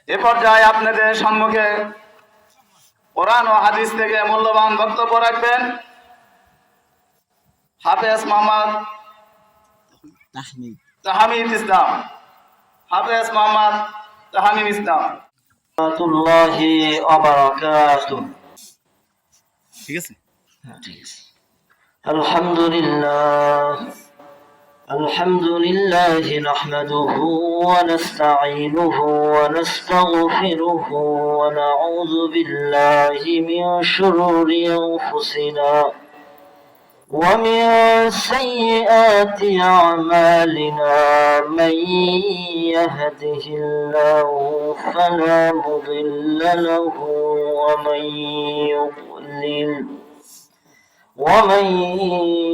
এ পর্যায়ে আপনাদের সম্মুখে কোরআন ও হাদিস থেকে মূল্যবান বক্তব্য রাখবেন হাফেজ মোহাম্মদ তাহমিদ ইসলাম। হাফেজ মোহাম্মদ তাহমিদ ইসলাম। ঠিক আছে। আলহামদুলিল্লাহ নাহমাদুহু ওয়া নাস্তাঈনুহু ওয়া নাস্তাগফিরুহু ওয়া নাউযু বিল্লাহি মিন শুরুরি আনফুসিনা ওয়া মিন সাইয়্যাতি আ'মালিনা মান ইয়াহদিহিল্লাহু ফালা মুদিল্লা লাহু ওয়া ومن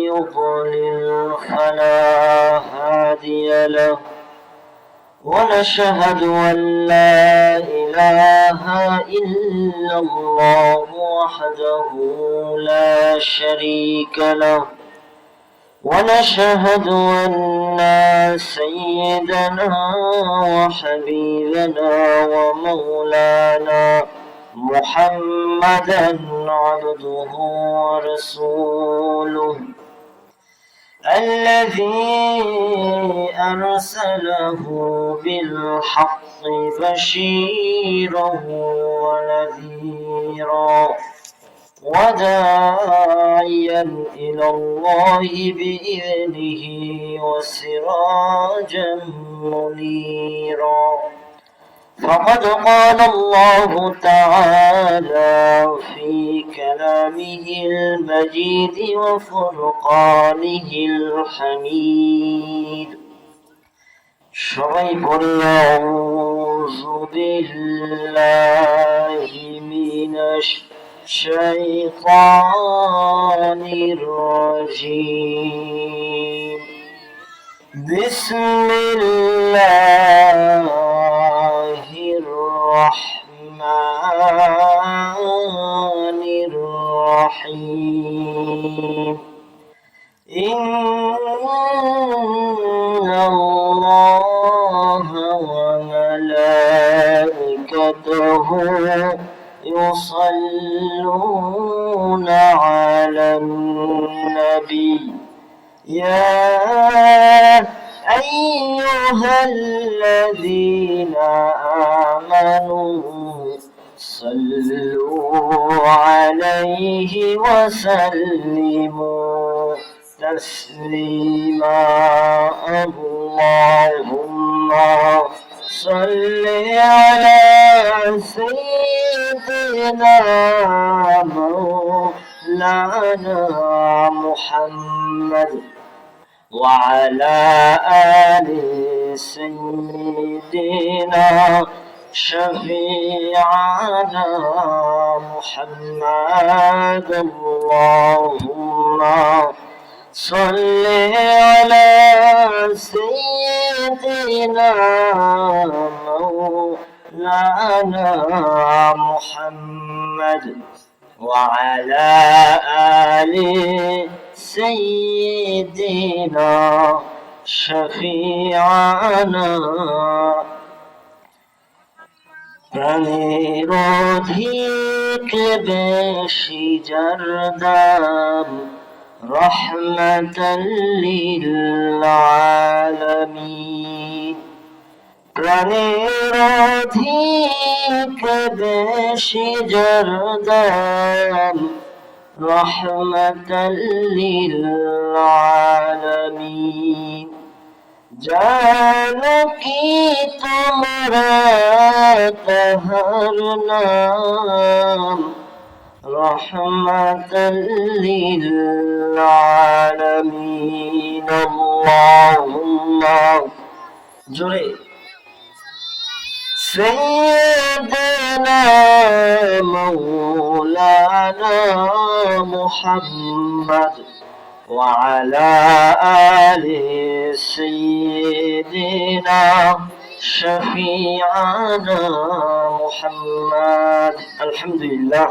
يضلل فلا هادي له ونشهد أن لا إله إلا الله وحده لا شريك له ونشهد أن سيدنا وحبيبنا ومولانا محمدا عبده ورسوله الذي أرسله بالحق بشيرا ونذيرا وداعيا إلى الله بإذنه وسراجا منيرا فقد قال الله تعالى في كلامه المجيد وفرقانه الحميد شريف أعوذ بالله من الشيطان الرجيم بسم الله الرحمن الرحيم إن الله وملائكته يصلون على النبي يا أيها الذين آمنوا صلوا عليه وسلموا تسليما اللهم صل على سيدنا مولانا محمد وعلى آل سيدنا شفيعنا محمد اللهم صل على سيدنا مولانا محمد وعلى آل سيدنا شفيعنا প্রাণের অধিক বেশি যার দাম রহমাতাল লিল আলামিন প্রাণের অধিক বেশি যার দাম রহমাতাল লিল আলামিন জানো কি তোমরা তাহার নাম রহমাতাল লিল আলামিন আল্লাহুম্মা জোরে سيدنا مولانا محمد وعلى آل سيدنا شفيعنا محمد الحمد لله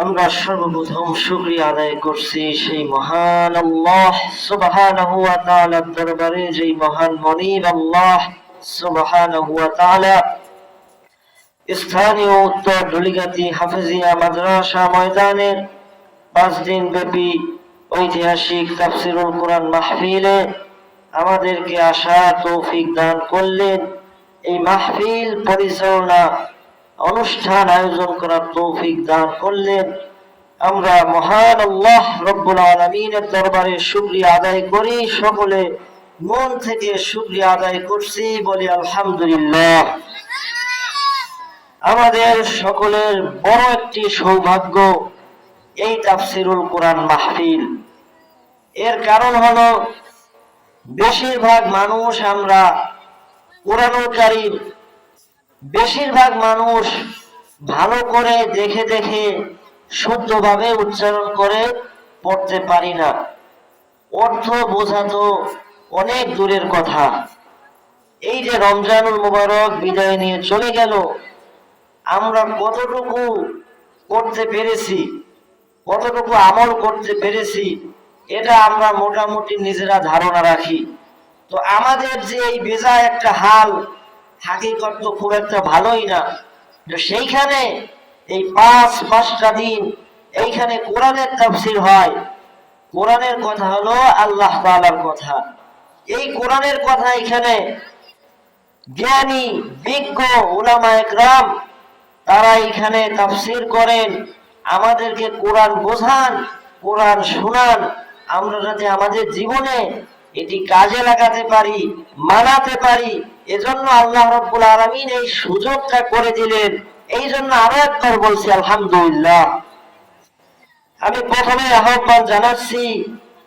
আমরা সর্বপ্রথম শুকরিয়া আদায় করছি সেই মহান আল্লাহ সুবহানাহু ওয়া তাআলার দরবারে, যেই মহান মনিব আল্লাহ সুবহানাহু ওয়া তাআলা স্থানীয় উত্তর ধুলিগাতি হাফেজিয়া মাদ্রাসা ময়দানের 5 দিন ব্যাপী ঐতিহাসিক তাফসীরুল কোরআন মাহফিলে আমাদেরকে আসার তৌফিক দান করলেন। এই মাহফিল পরিচালনা অনুষ্ঠান আয়োজন করার তৌফিক দান করলেন। আমরা মহান আল্লাহ রব্বুল আলামিনের দরবারে শুকরিয়া আদায় করি, সকলে মন থেকে শুকরিয়া আদায় করছি, বলি আলহামদুলিল্লাহ। আমাদের সকলের বড় একটি সৌভাগ্য এই তাফসীরুল কোরআন মাহফিল। এর কারণ হলো বেশিরভাগ মানুষ আমরা কোরআনুল কারীম বেশিরভাগ মানুষ ভালো করে দেখে দেখে শুদ্ধভাবে উচ্চারণ করে পড়তে পারি না। অর্থ বোঝা তো অনেক দূরের কথা। এই যে রমজানুল মুবারক বিদায় নিয়ে চলে গেল, আমরা কতটুকু করতে পেরেছি, কতটুকু আমল করতে পেরেছি, এটা আমরা মোটামুটি নিজেরা ধারণা রাখি। তো আমাদের যে এই বেজায় একটা হাল, হাকিকত তো খুব একটা ভালোই না। সেইখানে এই 5টা দিন এইখানে কোরআনের তাফসীর হয়। কোরআনের কথা হলো আল্লাহ তাআলার কথা। এই কোরআনের কথা এখানে জ্ঞানী বিজ্ঞ উলামায়ে কেরাম তারা এখানে তাফসীর করেন, আমাদেরকে কোরআন বোঝান, কোরআন শোনান, আমরা যাতে আমাদের জীবনে এটি কাজে লাগাতে পারি, মানাতে পারি। এজন্য আল্লাহ রাব্বুল আলামিন এই সুযোগটা করে দিলেন। এই জন্য আরো একবার বলছি আলহামদুলিল্লাহ। আমি প্রথমে আহ্বান জানাচ্ছি,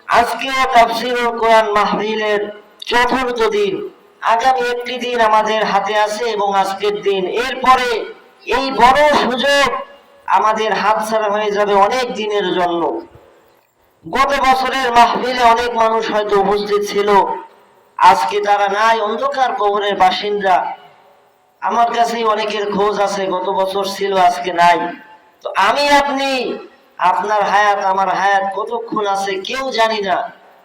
আজকেও তাফসীরুল কোরআন মাহফিলের 4র্থ দিন। আগামী একটি দিন আমাদের হাতে আছে এবং আজকের দিন। এরপরে এই বড় সুযোগ আমাদের হাতছাড়া হয়ে যাবে অনেক দিনের জন্য। গত বছরের মাহফিলে অনেক মানুষ হয়তো উপস্থিত ছিল, আজকে তারা নাই, অন্ধকার কবরের বাসিন্দা। আমার কাছেই অনেকের খোঁজ আছে, গত বছর ছিল, আজকে নাই। তো আমি আপনি, আপনার হায়াত আমার হায়াত কতক্ষণ আছে কেউ জানি না।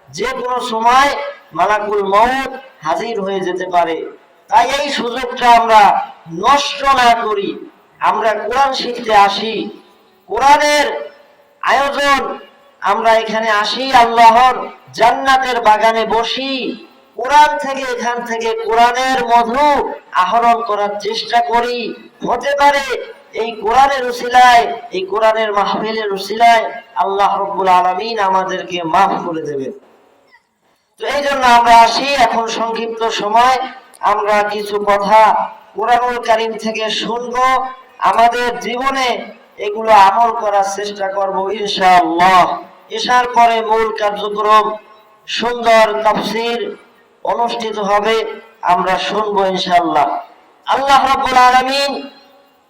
যে কোনো সময় মালাকুল মউত হাজির হয়ে যেতে পারে। তাই এই সুযোগটা আমরা নষ্ট না করি, আমরা কোরআন শিখতে আসি। কোরআনের আয়োজন, আমরা এখানে আসি আল্লাহর জান্নাতের বাগানে বসি, কোরআন থেকে এখান থেকে কোরআনের মধু আহরণ করার চেষ্টা করি। হতে পারে এই কোরআনের উসিলায়, এই কোরআনের মাহফিলের উসিলায় আল্লাহ রাব্বুল আলামিন আমাদেরকে মাফ করে দেবেন। তো এই জন্য আমরা আসি। এখন সংক্ষিপ্ত সময় আমরা কিছু কথা কোরআনুল কারীম থেকে শুনবো, আমাদের জীবনে এগুলো আমল করার চেষ্টা করব ইনশাআল্লাহ। এশার পরে মূল কার্যক্রম সুন্দর তাফসীর অনুষ্ঠিত হবে, আমরা শুনবো ইনশাআল্লাহ। আল্লাহ রাব্বুল আলামিন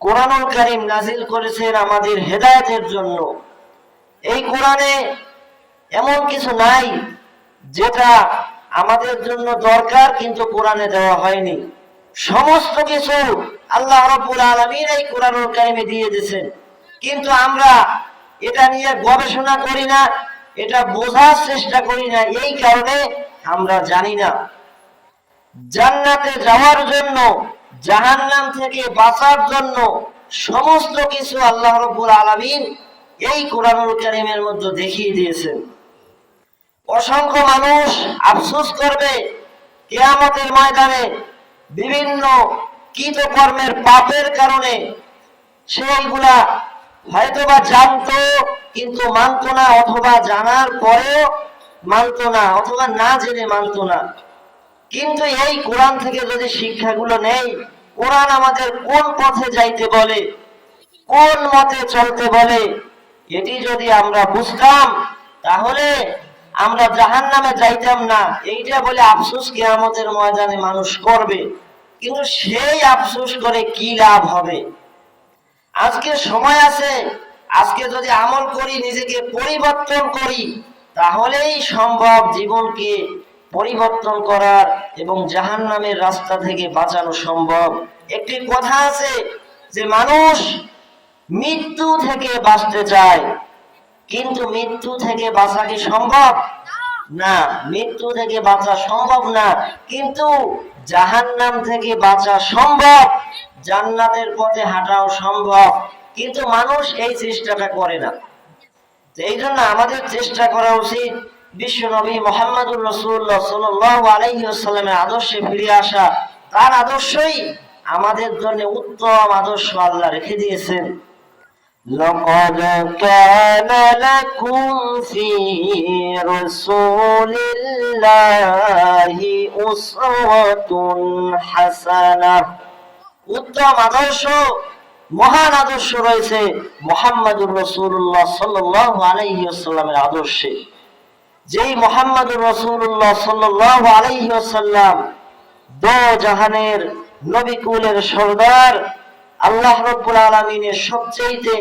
কোরআনুল কারীম নাজিল করেছেন আমাদের হেদায়েতের জন্য। এই কোরআনে এমন কিছু নাই যেটা আমাদের জন্য দরকার কিন্তু কোরআনে দেওয়া হয়নি। সমস্ত কিছু আল্লাহ রাব্বুল আলামিন এই কোরআনুল কারীমে দিয়ে দিয়েছেন, কিন্তু আমরা এটা নিয়ে গবেষণা করি না, এটা বোঝার চেষ্টা করি না। এই কারণে আমরা জানি না। জান্নাতে যাওয়ার জন্য, জাহান্নাম থেকে বাঁচার জন্য সমস্ত কিছু আল্লাহ রাব্বুল আলামিন এই কোরআনুল কারীমের মধ্যে দেখিয়ে দিয়েছেন। অসংখ্য মানুষ আফসোস করবে কিয়ামতের ময়দানে বিভিন্ন কৃতকর্মের পাপের কারণে। সেইগুলা হয়তোবা জানতো কিন্তু মানতো না, অথবা জানার পরেও মানতো না, অথবা না জেনে মানতো না। কিন্তু এই কোরআন থেকে যদি শিক্ষাগুলো নেই, কোরআন আমাদের কোন পথে যাইতে বলে, কোন মতে চলতে বলে, এটি যদি আমরা বুঝতাম তাহলে আমরা জাহান্নামে যাইতাম না। এইটা বলে আফসোস কিয়ামতের ময়দানে মানুষ করবে, কিন্তু সেই আফসোস করে কি লাভ হবে? আজকে সময় আছে, আজকে যদি আমল করি, নিজেকে পরিবর্তন করি, তাহলেই সম্ভব জীবনকে পরিবর্তন করার এবং জাহান্নামের রাস্তা থেকে বাঁচানো সম্ভব। একটি কথা আছে যে মানুষ মৃত্যু থেকে বাঁচতে চায়, কিন্তু মৃত্যু থেকে বাঁচা কি সম্ভব? না, মৃত্যু থেকে বাঁচা সম্ভব না। কিন্তু জাহান্নাম থেকে বাঁচা সম্ভব, জান্নাতের পথে হাঁটাও সম্ভব, কিন্তু মানুষ এই চেষ্টাটা করে না। এই জন্য আমাদের চেষ্টা করা উচিত বিশ্ব নবী মুহাম্মদুর রাসূলুল্লাহ সাল্লাল্লাহু আলাইহি ওয়াসাল্লামের আদর্শে ফিরে আসা। তার আদর্শই আমাদের জন্য উত্তম আদর্শ আল্লাহ রেখে দিয়েছেন। لقد كان لكم في رسول الله أسوة حسنة। উত্তম আদর্শ, মহান আদর্শ রয়েছে মুহাম্মদুর রাসূলুল্লাহ সাল্লাল্লাহু আলাইহি ওয়াসাল্লামের আদর্শে। যেই মুহাম্মদুর রাসূলুল্লাহ সাল্লাল্লাহু আলাইহি ওয়াসাল্লাম দো জাহানের নবী কুলের সরদার, আল্লাহ রাব্বুল আলামিনের সবচেয়ে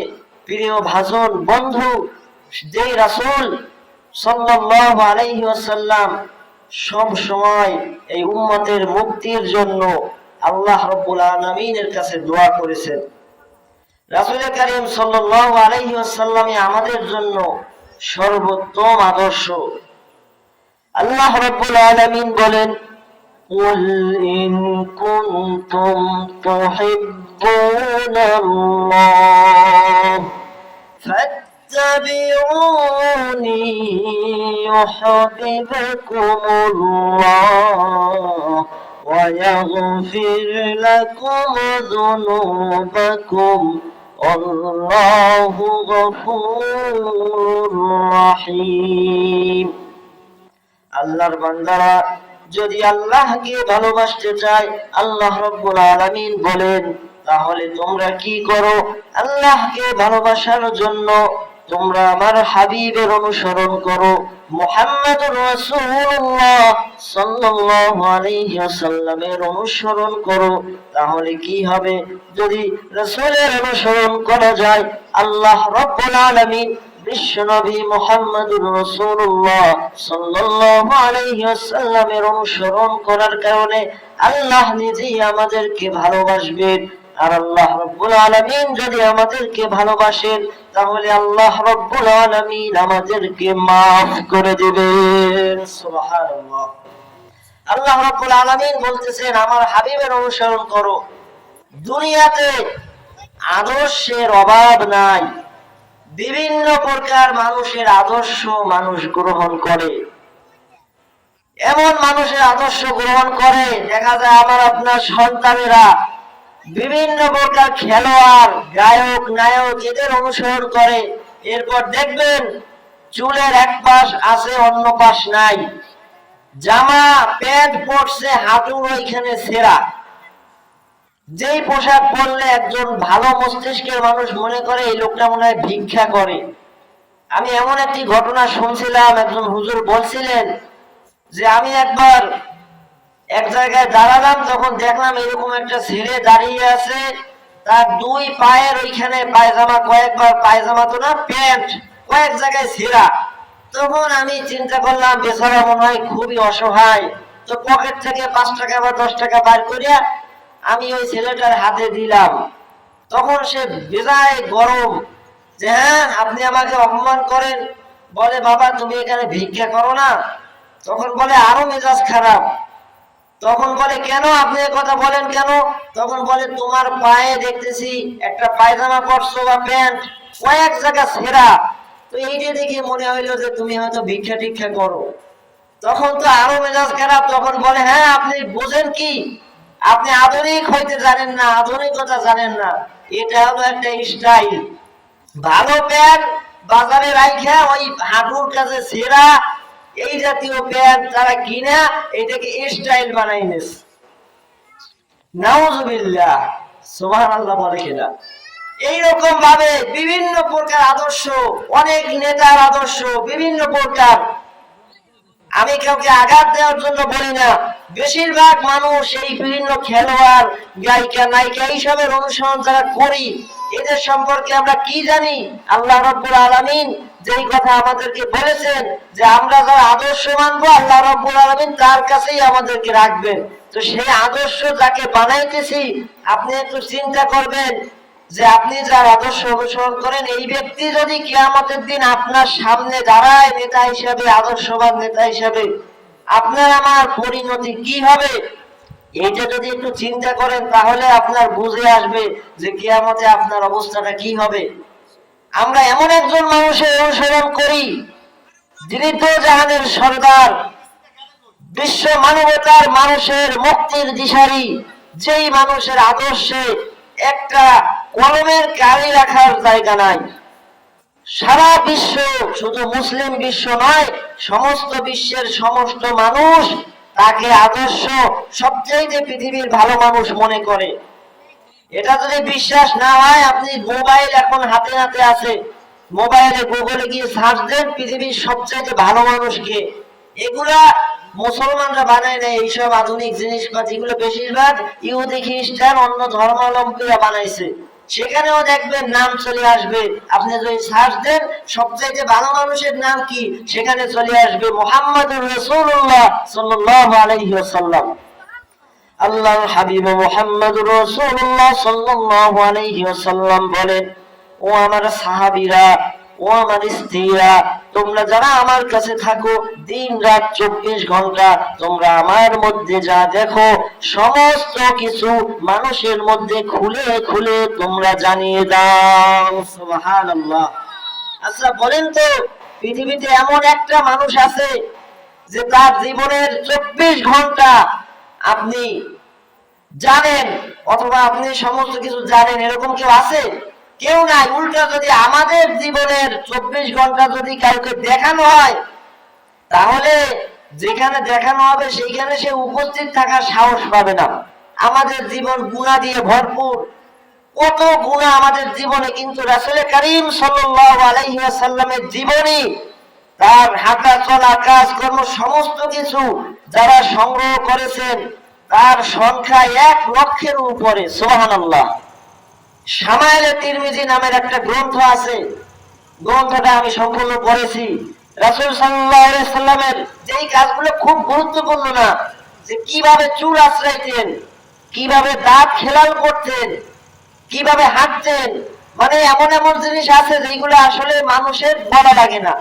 প্রিয় ভাজন বন্ধু, যেই রাসূল সাল্লাল্লাহু আলাইহি ওয়াসাল্লাম সব সময় এই উম্মতের মুক্তির জন্য আল্লাহ রাব্বুল আলামিনের কাছে দোয়া করেছেন। রাসূল কারীম সাল্লাল্লাহু আলাইহি ওয়াসাল্লাম আমাদের জন্য সর্বোত্তম আদর্শ। আল্লাহ রাব্বুল আলামিন বলেন, قل إن كنتم تحبون الله فاتبعوني يحببكم الله ويغفر لكم ذنوبكم والله غفور رحيم। আল্লাহর বান্দারা যদি আল্লাহকে ভালোবাসতে চায়, আল্লাহ রাব্বুল আলামিন বলেন, তাহলে তোমরা কি করো? আল্লাহকে ভালোবাসার জন্য তোমরা আমার হাবিবের অনুসরণ করো, মুহাম্মদুর রাসূলুল্লাহ সাল্লাল্লাহু আলাইহি ওয়াসাল্লামের অনুসরণ করো। তাহলে কি হবে? যদি রাসূলের অনুসরণ করা যায়, আল্লাহ রাব্বুল আলামিন বিশ্বনবী মুহাম্মদুর রাসূলুল্লাহ সাল্লাল্লাহু আলাইহি ওয়াসাল্লামের অনুসরণ করার কারণে আল্লাহ নিজেই আমাদেরকে ভালোবাসবেন। আর আল্লাহ রাব্বুল আলামিন যদি আমাদেরকে ভালোবাসেন, তাহলে আল্লাহ রাব্বুল আলামিন আমাদেরকে maaf করে দিবেন। সুবহানাল্লাহ। আল্লাহ রাব্বুল আলামিন বলতেছেন, আমার হাবিবের অনুসরণ করো। দুনিয়াতে আদর্শের অভাব নাই। বিভিন্ন প্রকার মানুষের আদর্শ মানুষ গ্রহণ করে। এমন মানুষের আদর্শ গ্রহণ করে, দেখা যায় আমার আপনার সন্তানেরা বিভিন্ন প্রকার খেলোয়াড়, গায়ক, নায়ক এদের অনুসরণ করে। এরপর দেখবেন চুলের এক পাশ আছে, অন্য পাশ নাই। জামা প্যান্ট পরছে, হাঁটুর ওইখানে ছেঁড়া। যেই পোশাক পরলে একজন ভালো মস্তিষ্কের মানুষ মনে করে এই লোকটা মনে হয় ভিক্ষা করে। আমি এমন একটি ঘটনা শুনছিলাম, একজন হুজুর বলছিলেন যে আমি একবার এক জায়গায় দাঁড়ালাম, তখন দেখলাম এরকম একটা ছেলে দাঁড়িয়ে আছে, তার দুই পায়ের ওইখানে পায়জামা, কয়েকবার পায়জামা তো না, প্যান্ট কয়েক জায়গায় ছেঁড়া। তখন আমি চিন্তা করলাম বেচারা মনে হয় খুবই অসহায়। তো পকেট থেকে 5 টাকা বা 10 টাকা বার করিয়া আমি ওই ছেলেটার হাতে দিলাম। তখন সে বেজায় গরম, যে হ্যাঁ আপনি আমাকে অপমান করেন। বলে, বাবা তুমি এখানে ভিক্ষা করো না? তখন বলে আরো মেজাজ খারাপ। তখন বলে, কেন আপনি কথা বলেন কেন? তখন বলে, তোমার পায়ে দেখতেছি একটা পায়জামা পরছো বা প্যান্ট, কয়েক জায়গা ছেঁড়া, তো এইটা দেখে মনে হইলো যে তুমি হয়তো ভিক্ষা টিক্ষা করো। তখন তো আরো মেজাজ খারাপ। তখন বলে, হ্যাঁ আপনি বোঝেন কি? আপনি আধুনিক হইতে জানেন না, আধুনিকতা জানেন না। এটা হলো একটা স্টাইল। ভালো প্যান্ট বাজারে রাইখা ওই হাঁটুর কাছে ছেঁড়া এই জাতীয় প্যান্ট তারা কিনা এটাকে স্টাইল বানাই নিয়েছে। নাউজুবিল্লাহ, সুবহানাল্লাহ বলে কিনা। এইরকম ভাবে বিভিন্ন প্রকার আদর্শ, অনেক নেতার আদর্শ বিভিন্ন প্রকার। আমি কাউকে আঘাত দেওয়ার জন্য বলি না, বেশিরভাগ মানুষ এই বিভিন্ন খেলোয়াড়, গায়িকা, নায়িকা এইসবের অনুসরণ যারা করি, এদের সম্পর্কে আমরা কি জানি? আল্লাহ রাব্বুল আলামিন যেই কথা আমাদেরকে বলেছেন যে আমরা যারা আদর্শ মানবো, আল্লাহ রাব্বুল আলামিন তার কাছেই আমাদেরকে রাখবেন। তো সেই আদর্শ যাকে বানাইতেছি, আপনি একটু চিন্তা করবেন যে আপনি যার আদর্শ অনুসরণ করেন, এই ব্যক্তি যদি কিয়ামতের দিন আপনার সামনে দাঁড়ায় নেতা হিসাবে, আদর্শবান নেতা হিসাবে, আপনার আমার পরিণতি কি হবে? এইটা যদি একটু চিন্তা করেন তাহলে আপনার বুঝে আসবে যে কিয়ামতে আপনার অবস্থাটা কি হবে। আমরা এমন একজন মানুষের অনুসরণ করি যিনি তো জাহানের সর্দার, বিশ্ব মানবতার মানুষের মুক্তির দিশারি, যেই মানুষের আদর্শে একটা কলমের কালি রাখার জায়গা নাই। সারা বিশ্ব, শুধু মুসলিম বিশ্ব নয়, সমস্ত বিশ্বের সমস্ত মানুষ তাকে আদর্শ সবচেয়ে পৃথিবীর ভালো মানুষ মনে করে। এটা যদি বিশ্বাস না হয়, আপনি মোবাইল এখন হাতে হাতে আছে, মোবাইলে গুগলে গিয়ে সার্চ দেন পৃথিবীর সবচেয়ে ভালো মানুষকে। এগুলা মুসলমানরা বানায় না, এইসব আধুনিক জিনিসপাতি এগুলো বেশিরভাগ ইহুদি খ্রিস্টান অন্য ধর্মাবলম্বীরা বানাইছে। সেখানেও দেখবেন নাম চলে আসবে, আপনি যদি সার্চ দেন সবচেয়ে ভালো মানুষের নাম কি, সেখানে চলে আসবে মুহাম্মাদুর রাসূলুল্লাহ সাল্লাল্লাহু আলাইহি ওয়াসাল্লাম। আল্লাহর হাবিব মুহাম্মাদুর রাসূলুল্লাহ সাল্লাল্লাহু আলাইহি ওয়াসাল্লাম বলেন, ও আমার সাহাবীরা, ও আমার স্ত্রীরা, তোমরা যারা আমার কাছে থাকো দিন রাত 24 ঘন্টা, তোমরা আমার মধ্যে যা দেখো সমস্ত কিছু মানুষের মধ্যে খুলে খুলে তোমরা জানিয়ে দাও। সুবহানাল্লাহ। আচ্ছা বলেন তো, পৃথিবীতে এমন একটা মানুষ আছে যে তার জীবনের 24 ঘন্টা আপনি জানেন অথবা আপনি সমস্ত কিছু জানেন, এরকম কেউ আছে? কেউ নাই। উল্টা যদি আমাদের জীবনের 24 ঘন্টা যদি কাউকে দেখানো হয়, তাহলে যেখানে দেখানো হবে সেইখানে সে উপস্থিত থাকার সাহস পাবে না। আমাদের জীবন গুনাহ দিয়ে ভরপুর, কত গুনাহ আমাদের জীবনে, কিন্তু রাসূল করিম সাল্লাল্লাহু আলাইহি ওয়াসাল্লামের জীবনী, তার হাঁটা চলা কাজকর্ম সমস্ত কিছু যারা সংগ্রহ করেছেন তার সংখ্যা 1 লক্ষের উপরে। সুবহানাল্লাহ। শামাইলে তিরমিজি নামের একটা গ্রন্থ আছে, গ্রন্থটা আমি সম্পূর্ণ পড়েছি। রাসূল সাল্লাল্লাহু আলাইহি সাল্লামের যেই কাজগুলো খুব গুরুত্বপূর্ণ না, যে কিভাবে চুল আঁচড়াইতেন, কিভাবে দাঁত খেলাল করতেন, কিভাবে হাঁটতেন, মানে এমন এমন জিনিস আছে যেগুলো আসলে মানুষের বলা লাগে না।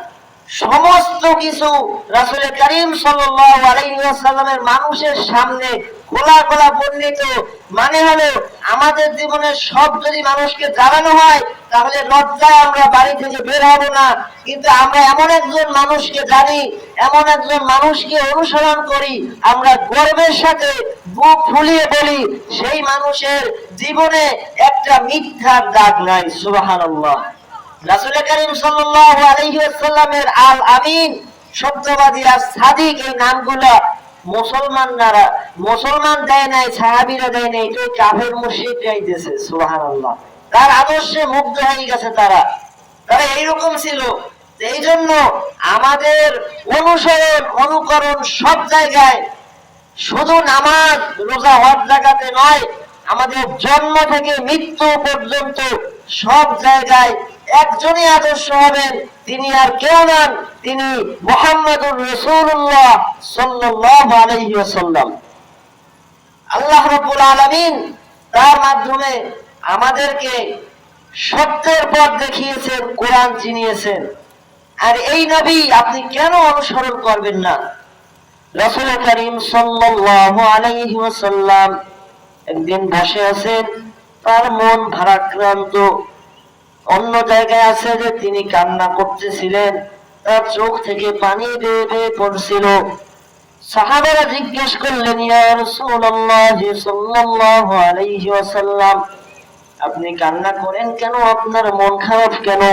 সমস্ত কিছু রাসূল করিম সাল্লাল্লাহু আলাইহি ওয়াসাল্লামের মানুষের সামনে খোলা খোলা বর্ণিত। মানে হলো আমাদের জীবনের সব যদি মানুষকে জানানো হয় তাহলে লজ্জায় আমরা বাড়ি থেকে বের হব না, কিন্তু আমরা এমন একজন মানুষকে জানি, এমন একজন মানুষকে অনুসরণ করি, আমরা গর্বের সাথে বুক ফুলিয়ে বলি সেই মানুষের জীবনে একটা মিথ্যার দাগ নাই। সুবহানাল্লাহ। রাসূল করিম সাল্লাল্লাহু আলাইহি ওয়াসাল্লামের আল আমিন, সত্যবাদী আর সাদিক, এই নামগুলো মুসলমান দেয় নাই, সাহাবীরা দেয় নাই, তো কাফের মুশরিকরাই দিয়েছে। সুবহানাল্লাহ। তার আদর্শে মুগ্ধ হয়ে গেছে তারা এইরকম ছিল। এই জন্য আমাদের অনুসরণ অনুকরণ সব জায়গায়, শুধু নামাজ রোজা হজ জাকাতে নয়, আমাদের জন্ম থেকে মৃত্যু পর্যন্ত সব জায়গায় একজনই আদর্শ হবেন, তিনি আর কেউ নন, তিনি মুহাম্মাদুর রাসূলুল্লাহ সাল্লাল্লাহু আলাইহি ওয়াসাল্লাম। আল্লাহ রাব্বুল আলামিন তার মাধ্যমে আমাদেরকে সত্যের পথ দেখিয়েছেন, কোরআন চিনিয়েছেন। আর এই নবী আপনি কেন অনুসরণ করবেন না? রাসূল করিম সাল্লাল্লাহু আলাইহি ওয়াসাল্লাম একদিন বসে আছেন, তার মন ভারাক্রান্ত। অন্য জায়গায় আছে যে তিনি কান্না করতেছিলেন, তার চোখ থেকে পানি বেয়ে বেয়ে পড়ছিল। সাহাবারা জিজ্ঞেস করলেন, ইয়া রাসূলুল্লাহ সাল্লাল্লাহু আলাইহি ওয়াসাল্লাম, আপনি কান্না করেন কেন? আপনার মন খারাপ কেন?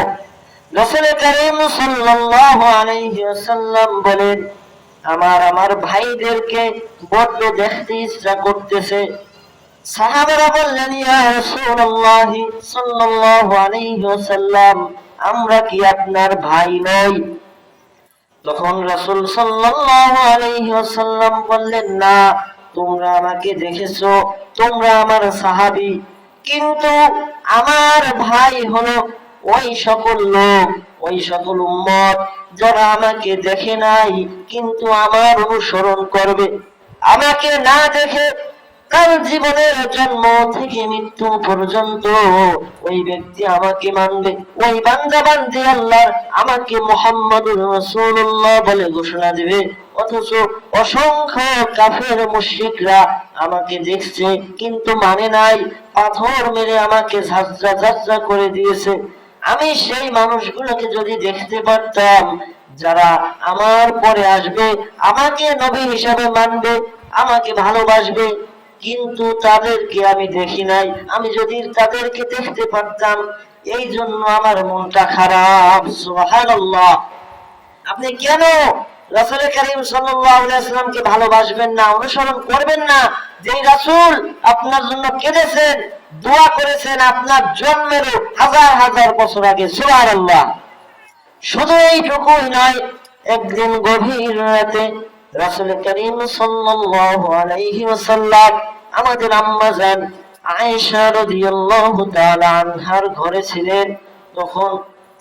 রাসূল করিম সাল্লাল্লাহু আলাইহি ওয়াসাল্লাম বলেন, আমার ভাইদেরকে বড্ড দেখতে ইচ্ছা করতেছে। সাহাবারা বললেন, ইয়া রাসূলুল্লাহ সাল্লাল্লাহু আলাইহি ওয়াসাল্লাম, আমরা কি আপনার ভাই নই? তখন রাসূল সাল্লাল্লাহু আলাইহি ওয়াসাল্লাম বললেন, না, তোমরা আমাকে দেখেছো, তোমরা আমার সাহাবী, কিন্তু আমার ভাই হলো ওই সকল লোক, ওই সকল উম্মত যারা আমাকে দেখে নাই কিন্তু আমার অনুসরণ করবে। আমাকে না দেখে তার জীবনের জন্ম থেকে মৃত্যু পর্যন্ত ওই ব্যক্তি আমাকে মানবে, ওই বান্দা বান্দি আল্লাহর আমাকে মুহাম্মাদুর রাসূলুল্লাহ বলে ঘোষণা দিবে। অথচ অসংখ্য কাফের মুশরিকরা আমাকে দেখছে কিন্তু মানে নাই, পাথর মেরে আমাকে ঝাঁঝরা ঝাঁঝরা করে দিয়েছে। আমি সেই মানুষগুলোকে যদি দেখতে পারতাম যারা আমার পরে আসবে, আমাকে নবী হিসাবে মানবে, আমাকে ভালোবাসবে, কিন্তু তাদেরকে আমি দেখি নাই। আমি যদি তাদেরকে দেখতে পারতাম, এই জন্য আমার মনটা খারাপ। সুবহানাল্লাহ। আপনি কেন রাসূল করিম সাল্লাল্লাহু আলাইহি ওয়াসাল্লামকে ভালোবাসবেন না, অনুসরণ করবেন না? যে রাসূল আপনার জন্য কেঁদেছেন, দোয়া করেছেন আপনার জন্মেরও হাজার হাজার বছর আগে। সুবহানাল্লাহ। শুধু এইটুকুই নয়, একদিন গভীর রাতে রাসূল করিম সাল্লাল্লাহু আলাইহি ওয়াসাল্লাম আমাদের আম্মা জান আয়েশা রাদিয়াল্লাহু তাআলা আনহার ঘরে ছিলেন। তখন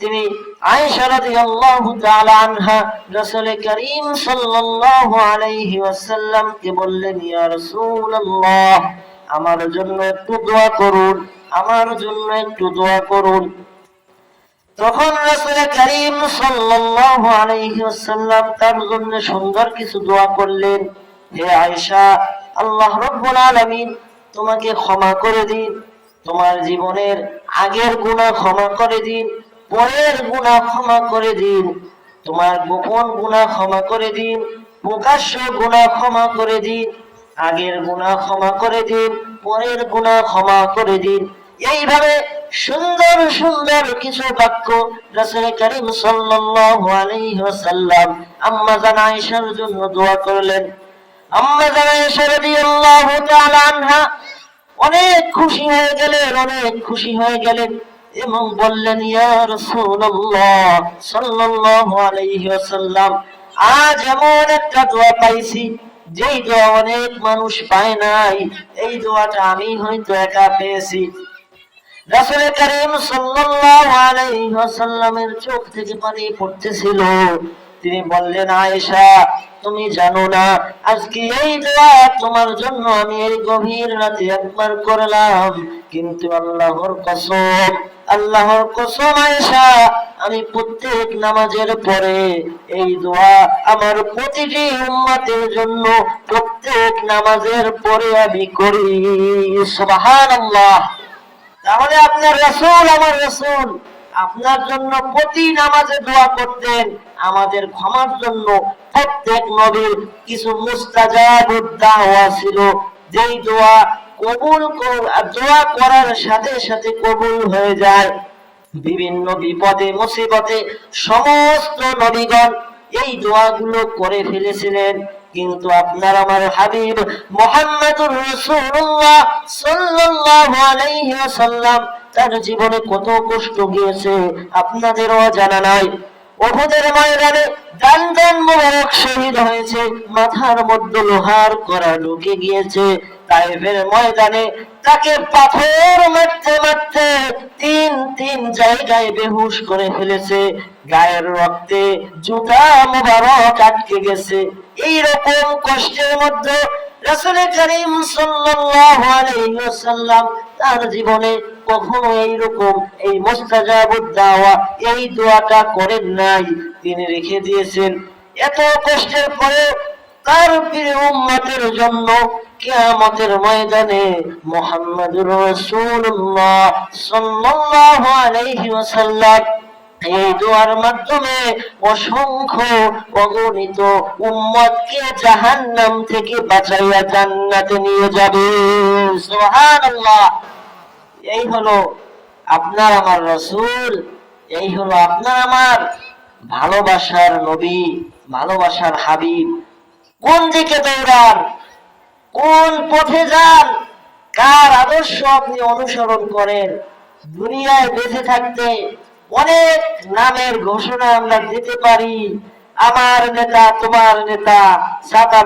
তিনি আয়েশা রাদিয়াল্লাহু তাআলা আনহা রাসূল করিম সাল্লাল্লাহু আলাইহি ওয়াসাল্লামকে বললেন, ইয়া রাসূলুল্লাহ, আমার জন্য একটু দোয়া করুন, আমার জন্য একটু দোয়া করুন। তখন রাসূল করিম সাল্লাল্লাহু আলাইহি ওয়াসাল্লাম তার জন্য সুন্দর কিছু দোয়া করলেন। হে আয়েশা, আল্লাহ রাব্বুল আলামিন তোমাকে ক্ষমা করে দিন, তোমার জীবনের আগের গুনাহ ক্ষমা করে দিন, পরের গুনাহ ক্ষমা করে দিন, তোমার গোপন গুনাহ ক্ষমা করে দিন, প্রকাশ্য গুনাহ ক্ষমা করে দিন, আগের গুনাহ ক্ষমা করে দিন, পরের গুনাহ ক্ষমা করে দিন। এইভাবে সুন্দর সুন্দর কিছু বাক্য রাসূল করিম সাল্লাল্লাহু আলাইহি ওয়াসাল্লাম আম্মা জান আয়েশার জন্য দোয়া করলেন। আম্মা জান আয়েশা রাদিয়াল্লাহু তাআলা আনহা অনেক খুশি হয়ে গেলেন, অনেক খুশি হয়ে গেলেন এবং বললেন, ইয়া রাসূলুল্লাহ সাল্লাল্লাহু আলাইহি ওয়াসাল্লাম, আজ এমন একটা দোয়া পাইছি যেই দোয়া অনেক মানুষ পায় নাই, এই দোয়াটা আমি হয়তো একা পেয়েছি। রাসূল করিম সাল্লাল্লাহু আলাইহি ওয়াসাল্লামের চোখ থেকে পানি পড়তেছিল। তিনি বললেন, আয়েশা, তুমি জানো না আজকে এই দোয়া তোমার জন্য আমি এই গভীর রাতে একবার করলাম, কিন্তু আল্লাহর কসম, আল্লাহর কসম আয়েশা, আমি প্রত্যেক নামাজের পরে এই দোয়া আমার প্রতিটি উম্মতের জন্য প্রত্যেক নামাজের পরে আমি করি। সুবহানাল্লাহ। তাহলে আপনার রাসূল, আমার রাসূল আপনার জন্য প্রতি নামাজে দোয়া করতেন, আমাদের ক্ষমার জন্য। প্রত্যেক নবীর কিছু মুস্তাজাবুদ দাওয়া ছিল, যেই দোয়া কবুল দোয়া করার সাথে সাথে কবুল হয়ে যায়। বিভিন্ন বিপদে মুসিবতে সমস্ত নবীগণ এই দোয়াগুলো করে ফেলেছিলেন, কিন্তু আপনার আমার হাবিব মুহাম্মদুর রাসূলুল্লাহ সাল্লাল্লাহু আলাইহি ওয়াসাল্লাম তার জীবনে কত কষ্ট গিয়েছে আপনাদেরও জানা নাই। উহুদের ময়দানে দান মোবারক শহীদ হয়েছে, মাথার মধ্যে লোহার কড়া ঢুকে গিয়েছে। তায়েফের ময়দানে তাকে পাথর মারতে মারতে তিন জায়গায় বেহুশ করে ফেলেছে, গায়ের রক্তে জুতা মোবারক আটকে গেছে। এই রকম কষ্টের মধ্যে রাসূল করিম সাল্লাল্লাহু আলাইহি ওয়াসাল্লাম তার জীবনে কখনো এইরকম এই মুস্তাজাবুদ দাওয়া এই দোয়াটা করেন নাই, তিনি রেখে দিয়েছেন। এত কষ্টের পরে তার প্রিয় উম্মতের জন্য কিয়ামতের ময়দানে মুহাম্মদুর রাসূলুল্লাহ সাল্লাল্লাহু আলাইহি ওয়াসাল্লাম এই দোয়ার মাধ্যমে অসংখ্য অগণিত উম্মতকে জাহান্নাম থেকে বাঁচাইয়া জান্নাতে নিয়ে যাবে। সুবহানাল্লাহ। এই হলো আপনার আমার রাসূল, এই হলো আপনার আমার ভালোবাসার নবী, ভালোবাসার হাবিব। কোন দিকে দৌড়ান, কোন পথে যান, কার আদর্শ আপনি অনুসরণ করেন? দুনিয়ায় বেঁচে থাকতে অনেক নামের ঘোষণা আমরা দিতে পারি, আমার নেতা, তোমার নেতা, ছাতা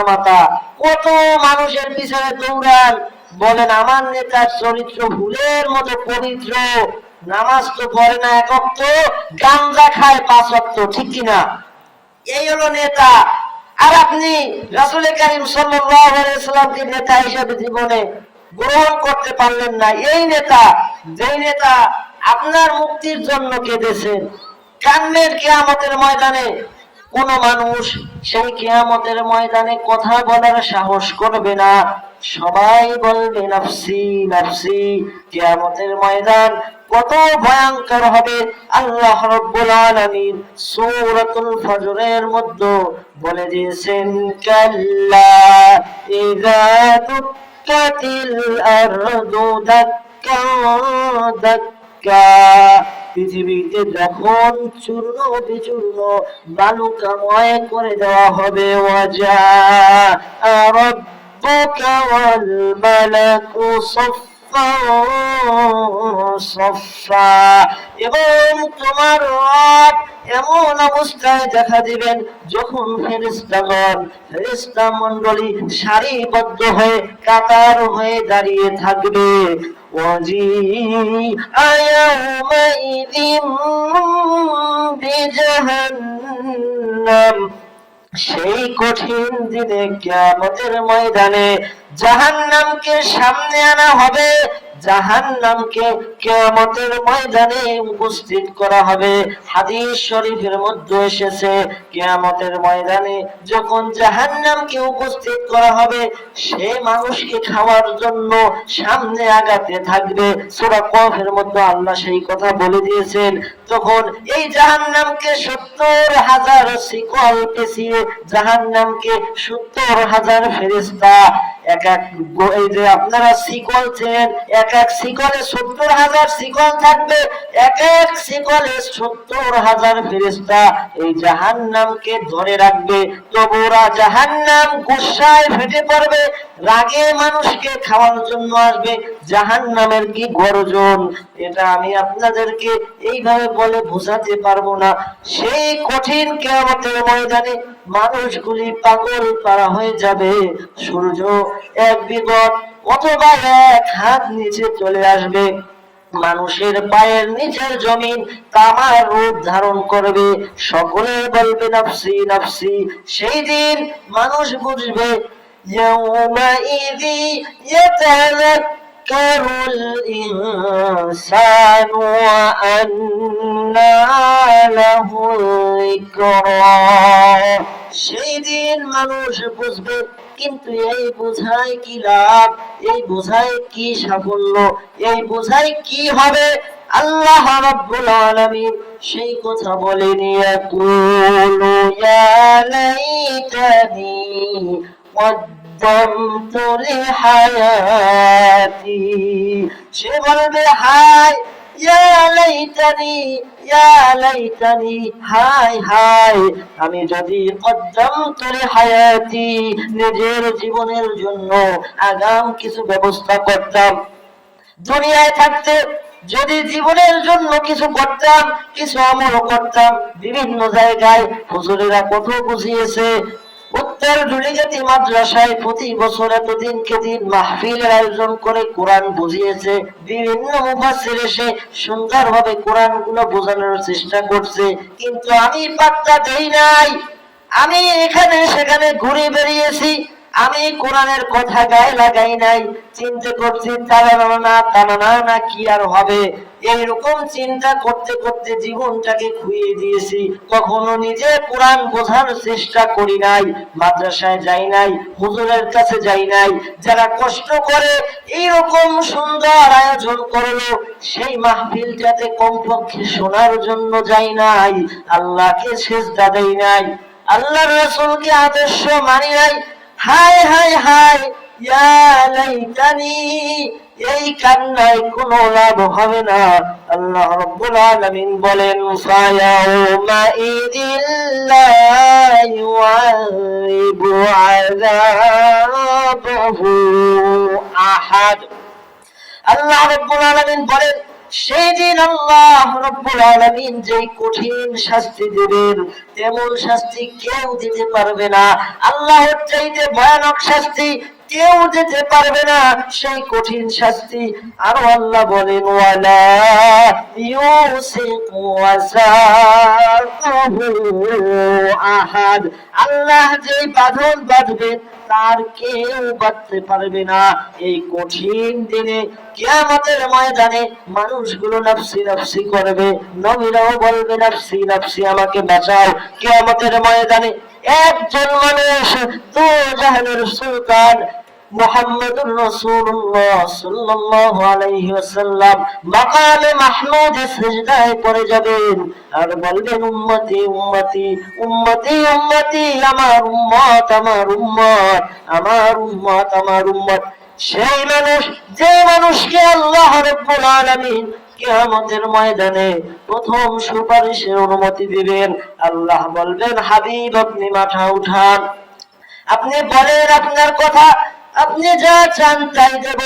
মাতা, কত মানুষের পিছনে দৌড়ান, বলেন আমার নেতার চরিত্র ফুলের মতো পবিত্র, নামাজ তো পড়ে না এক ওয়াক্ত, গাঞ্জা খায় 5 ওয়াক্ত, ঠিক কিনা? এই হলো নেতা। আর আপনি রাসূল করিম সাল্লাল্লাহু আলাইহি ওয়াসাল্লামকে নেতা হিসেবে জীবনে গ্রহণ করতে পারলেন না। এই নেতা, যেই নেতা আপনার মুক্তির জন্য কেঁদেছেন, কান্নের কিয়ামতের ময়দানে কোন মানুষ সেই কিয়ামতের ময়দানে কথা বলার সাহস করবে না, সবাই বলবে নাফসি নাফসি। কিয়ামতের ময়দান কত ভয়ঙ্কর হবে। আল্লাহ রাব্বুল আলামিন সূরাতুল ফজরের মধ্যে বলে দিয়েছেন, কাল্লা ইযা দুক্কাতিল আরদু দাক্কা দাক্কা। পৃথিবীতে যখন চূর্ণ বিচূর্ণ বালুকাময় করে দেওয়া হবে, ওয়াজা রাব্বুকা ওয়াল মালাকু সাফফা সাফফা, এবং তোমার রব এমন অবস্থায় দেখা দিবেন যখন ফেরেশতা মণ্ডলী সারিবদ্ধ হয়ে কাতার হয়ে দাঁড়িয়ে থাকবে। সেই কঠিন দিনে কিয়ামতের ময়দানে জাহান্নামকে সামনে আনা হবে, জাহান্নামকে কিয়ামতের ময়দানে উপস্থিত করা হবে। হাদিস শরীফের মধ্যে এসেছে, কিয়ামতের ময়দানে যখন জাহান্নামকে উপস্থিত করা হবে, সে মানুষকে খাওয়ার জন্য সামনে আগাতে থাকবে। সূরা কফের মধ্যে আল্লাহ সেই কথা বলে দিয়েছেন। তখন এই জাহান্নামকে 70,000 শিকল পেঁচিয়ে জাহান্নামকে 70,000 ফেরেশতা এক এক, এই যে আপনারা শিকল চেন, এক এক শিকলে 70,000 শিকল থাকবে, এক এক শিকলে 70,000 ফেরেশতা এই জাহান্নামকে ধরে রাখবে। তবু ওরা জাহান্নাম গুসায় ফেটে পড়বে, রাগে মানুষকে খাওয়ার জন্য আসবে। জাহান্নামের কি গর্জন, এটা আমি আপনাদেরকে এইভাবে বলে বোঝাতে পারবো না। সেই কঠিন কিয়ামতের ময়দানে মানুষগুলি পাগল পারা হয়ে যাবে। সূর্য এক বিগত অথবা এক হাত নিচে চলে আসবে, মানুষের পায়ের নিচের জমিন তামার রূপ ধারণ করবে, সকলে বলবে নাফসি নাফসি। সেই দিন মানুষ বুঝবে, ইয়াউমাইযি ইয়াতাযাক্কারুল ইনসানু ওয়া আন্না লাহুল যিকরা। সেই দিন মানুষ বুঝবে, কিন্তু এই বোঝায় কি লাভ, এই বোঝায় কি সাফল্য, এই বোঝায় কি হবে? আল্লাহ রাব্বুল আলামিন সেই কথা বলেনি, ইয়াকুলু ইয়া লাইতানি কদ্দামতু লিহায়াতি। সে বলবে, হায় ইয়া লাইতানি, ইয়া লাইতানি, হায় হায়, আমি যদি কদ্দামতু লিহায়াতি, নিজের জীবনের জন্য আগাম কিছু ব্যবস্থা করতাম। দুনিয়ায় থাকতে যদি জীবনের জন্য কিছু করতাম, কিছু আমল করতাম। বিভিন্ন জায়গায় হুজুরেরা কত বুঝিয়েছে। উত্তর ঢুলিগাতি মাদ্রাসায় প্রতি বছর এতদিনকে দিন মাহফিলের আয়োজন করে কোরআন বুঝিয়েছে। বিভিন্ন মুফাসসির এসে সুন্দরভাবে কোরআন গুলো বোঝানোর চেষ্টা করছে, কিন্তু আমি পাত্তা দেই নাই। আমি এখানে সেখানে ঘুরে বেরিয়েছি, আমি কোরআনের কথা গায়ে লাগাই নাই। চিন্তা করছি তারা না কি আর হবে, এইরকম চিন্তা করতে করতে জীবনটাকে খুইয়ে দিয়েছি। কখনো নিজে কোরআন বোঝার চেষ্টা করি নাই, মাদ্রাসায় যাই নাই, হুজুরের কাছে যাই নাই। যারা কষ্ট করে এইরকম সুন্দর আয়োজন করলো, সেই মাহফিলটাতে কমপক্ষে শোনার জন্য যাই নাই, আল্লাহকে সিজদা দেই নাই, আল্লাহর রাসূলকে আদর্শ মানি নাই। হায় হায় হায়, ইয়া লাইতানি, এই কান্নায় কোনো লাভ হবে না। আল্লাহ রাব্বুল আলামিন বলেন, ফায়াউমাইযিল লা ইউআযিবু আযাবাহু আহাদ। আল্লাহ রাব্বুল আলামিন বলেন, সেই দিন আল্লাহ রাব্বুল আলামিন যেই কঠিন শাস্তি দিবেন, তেমন শাস্তি কেউ দিতে পারবে না। আল্লাহর চাইতে ভয়ানক শাস্তি কেউ যেতে পারবে না সেই কঠিন শাস্তি। আরো আল্লাহ বলেন ওয়ালা ইউসিকু ওয়াসাকাহু আহাদ, আল্লাহ যে বাঁধন বাঁধবেন তার কেউ বাঁধতে পারবে না। এই কঠিন দিনে কিয়ামতের ময়দানে মানুষগুলো নাফসি নাফসি করবে, নবীরাও বলবে নাফসি নাফসি আমাকে বাঁচাও। কিয়ামতের ময়দানে একজন মানুষ দুজাহানের সুলতান মুহাম্মদুর রাসূলুল্লাহ সাল্লাল্লাহু আলাইহি ওয়াসাল্লাম মাকামে মাহমুদে সিজদায় পড়ে যাবেন আর বলবেন উম্মতি উম্মতি উম্মতি উম্মতি, আমার উম্মত আমার উম্মত আমার উম্মত আমার উম্মত। সেই মানুষ যে মানুষকে আল্লাহ রাব্বুল আলামিন কিয়ামতের ময়দানে প্রথম সুপারিশের অনুমতি দিবেন। আল্লাহ বলবেন হাবিব আপনি মাথা উঠান, আপনি বলেন আপনার কথা, আপনি যা চান তাই দেব,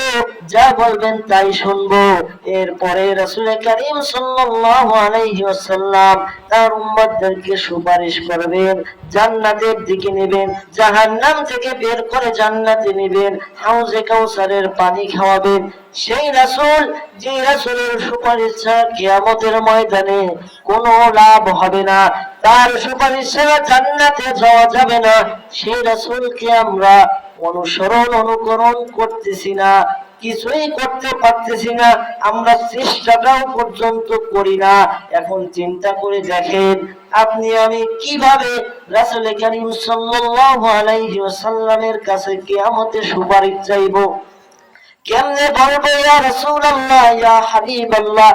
যা বলবেন তাই শুনবো। এরপরে রাসূল করিম সাল্লাল্লাহু আলাইহি ওয়াসাল্লাম তার উম্মতদেরকে সুপারিশ করবেন, জান্নাতের দিকে নেবেন, জাহান্নাম থেকে বের করে জান্নাতে নেবেন, হাউজে কাউসারের পানি খাওয়াবেন। সেই রাসূল, যে রাসূলের সুপারিশ ছাড়া কিয়ামতের ময়দানে কোনো লাভ হবে না, তার সুপারিশ ছাড়া জান্নাতে যাওয়া যাবে না, সেই রাসূলকে আমরা অনুসরণ অনুকরণ করতেছি না, কিছুই করতে পারতেছি না, আমরা চেষ্টাটাও পর্যন্ত করি না। এখন চিন্তা করে দেখেন আপনি আমি কিভাবে রাসূল করিম সাল্লাল্লাহু আলাইহি ওয়াসাল্লামের কাছে কিয়ামতে সুপারিশ চাইবো। কেমনে বলবো ইয়া রাসূলুল্লাহ ইয়া হাবিবাল্লাহ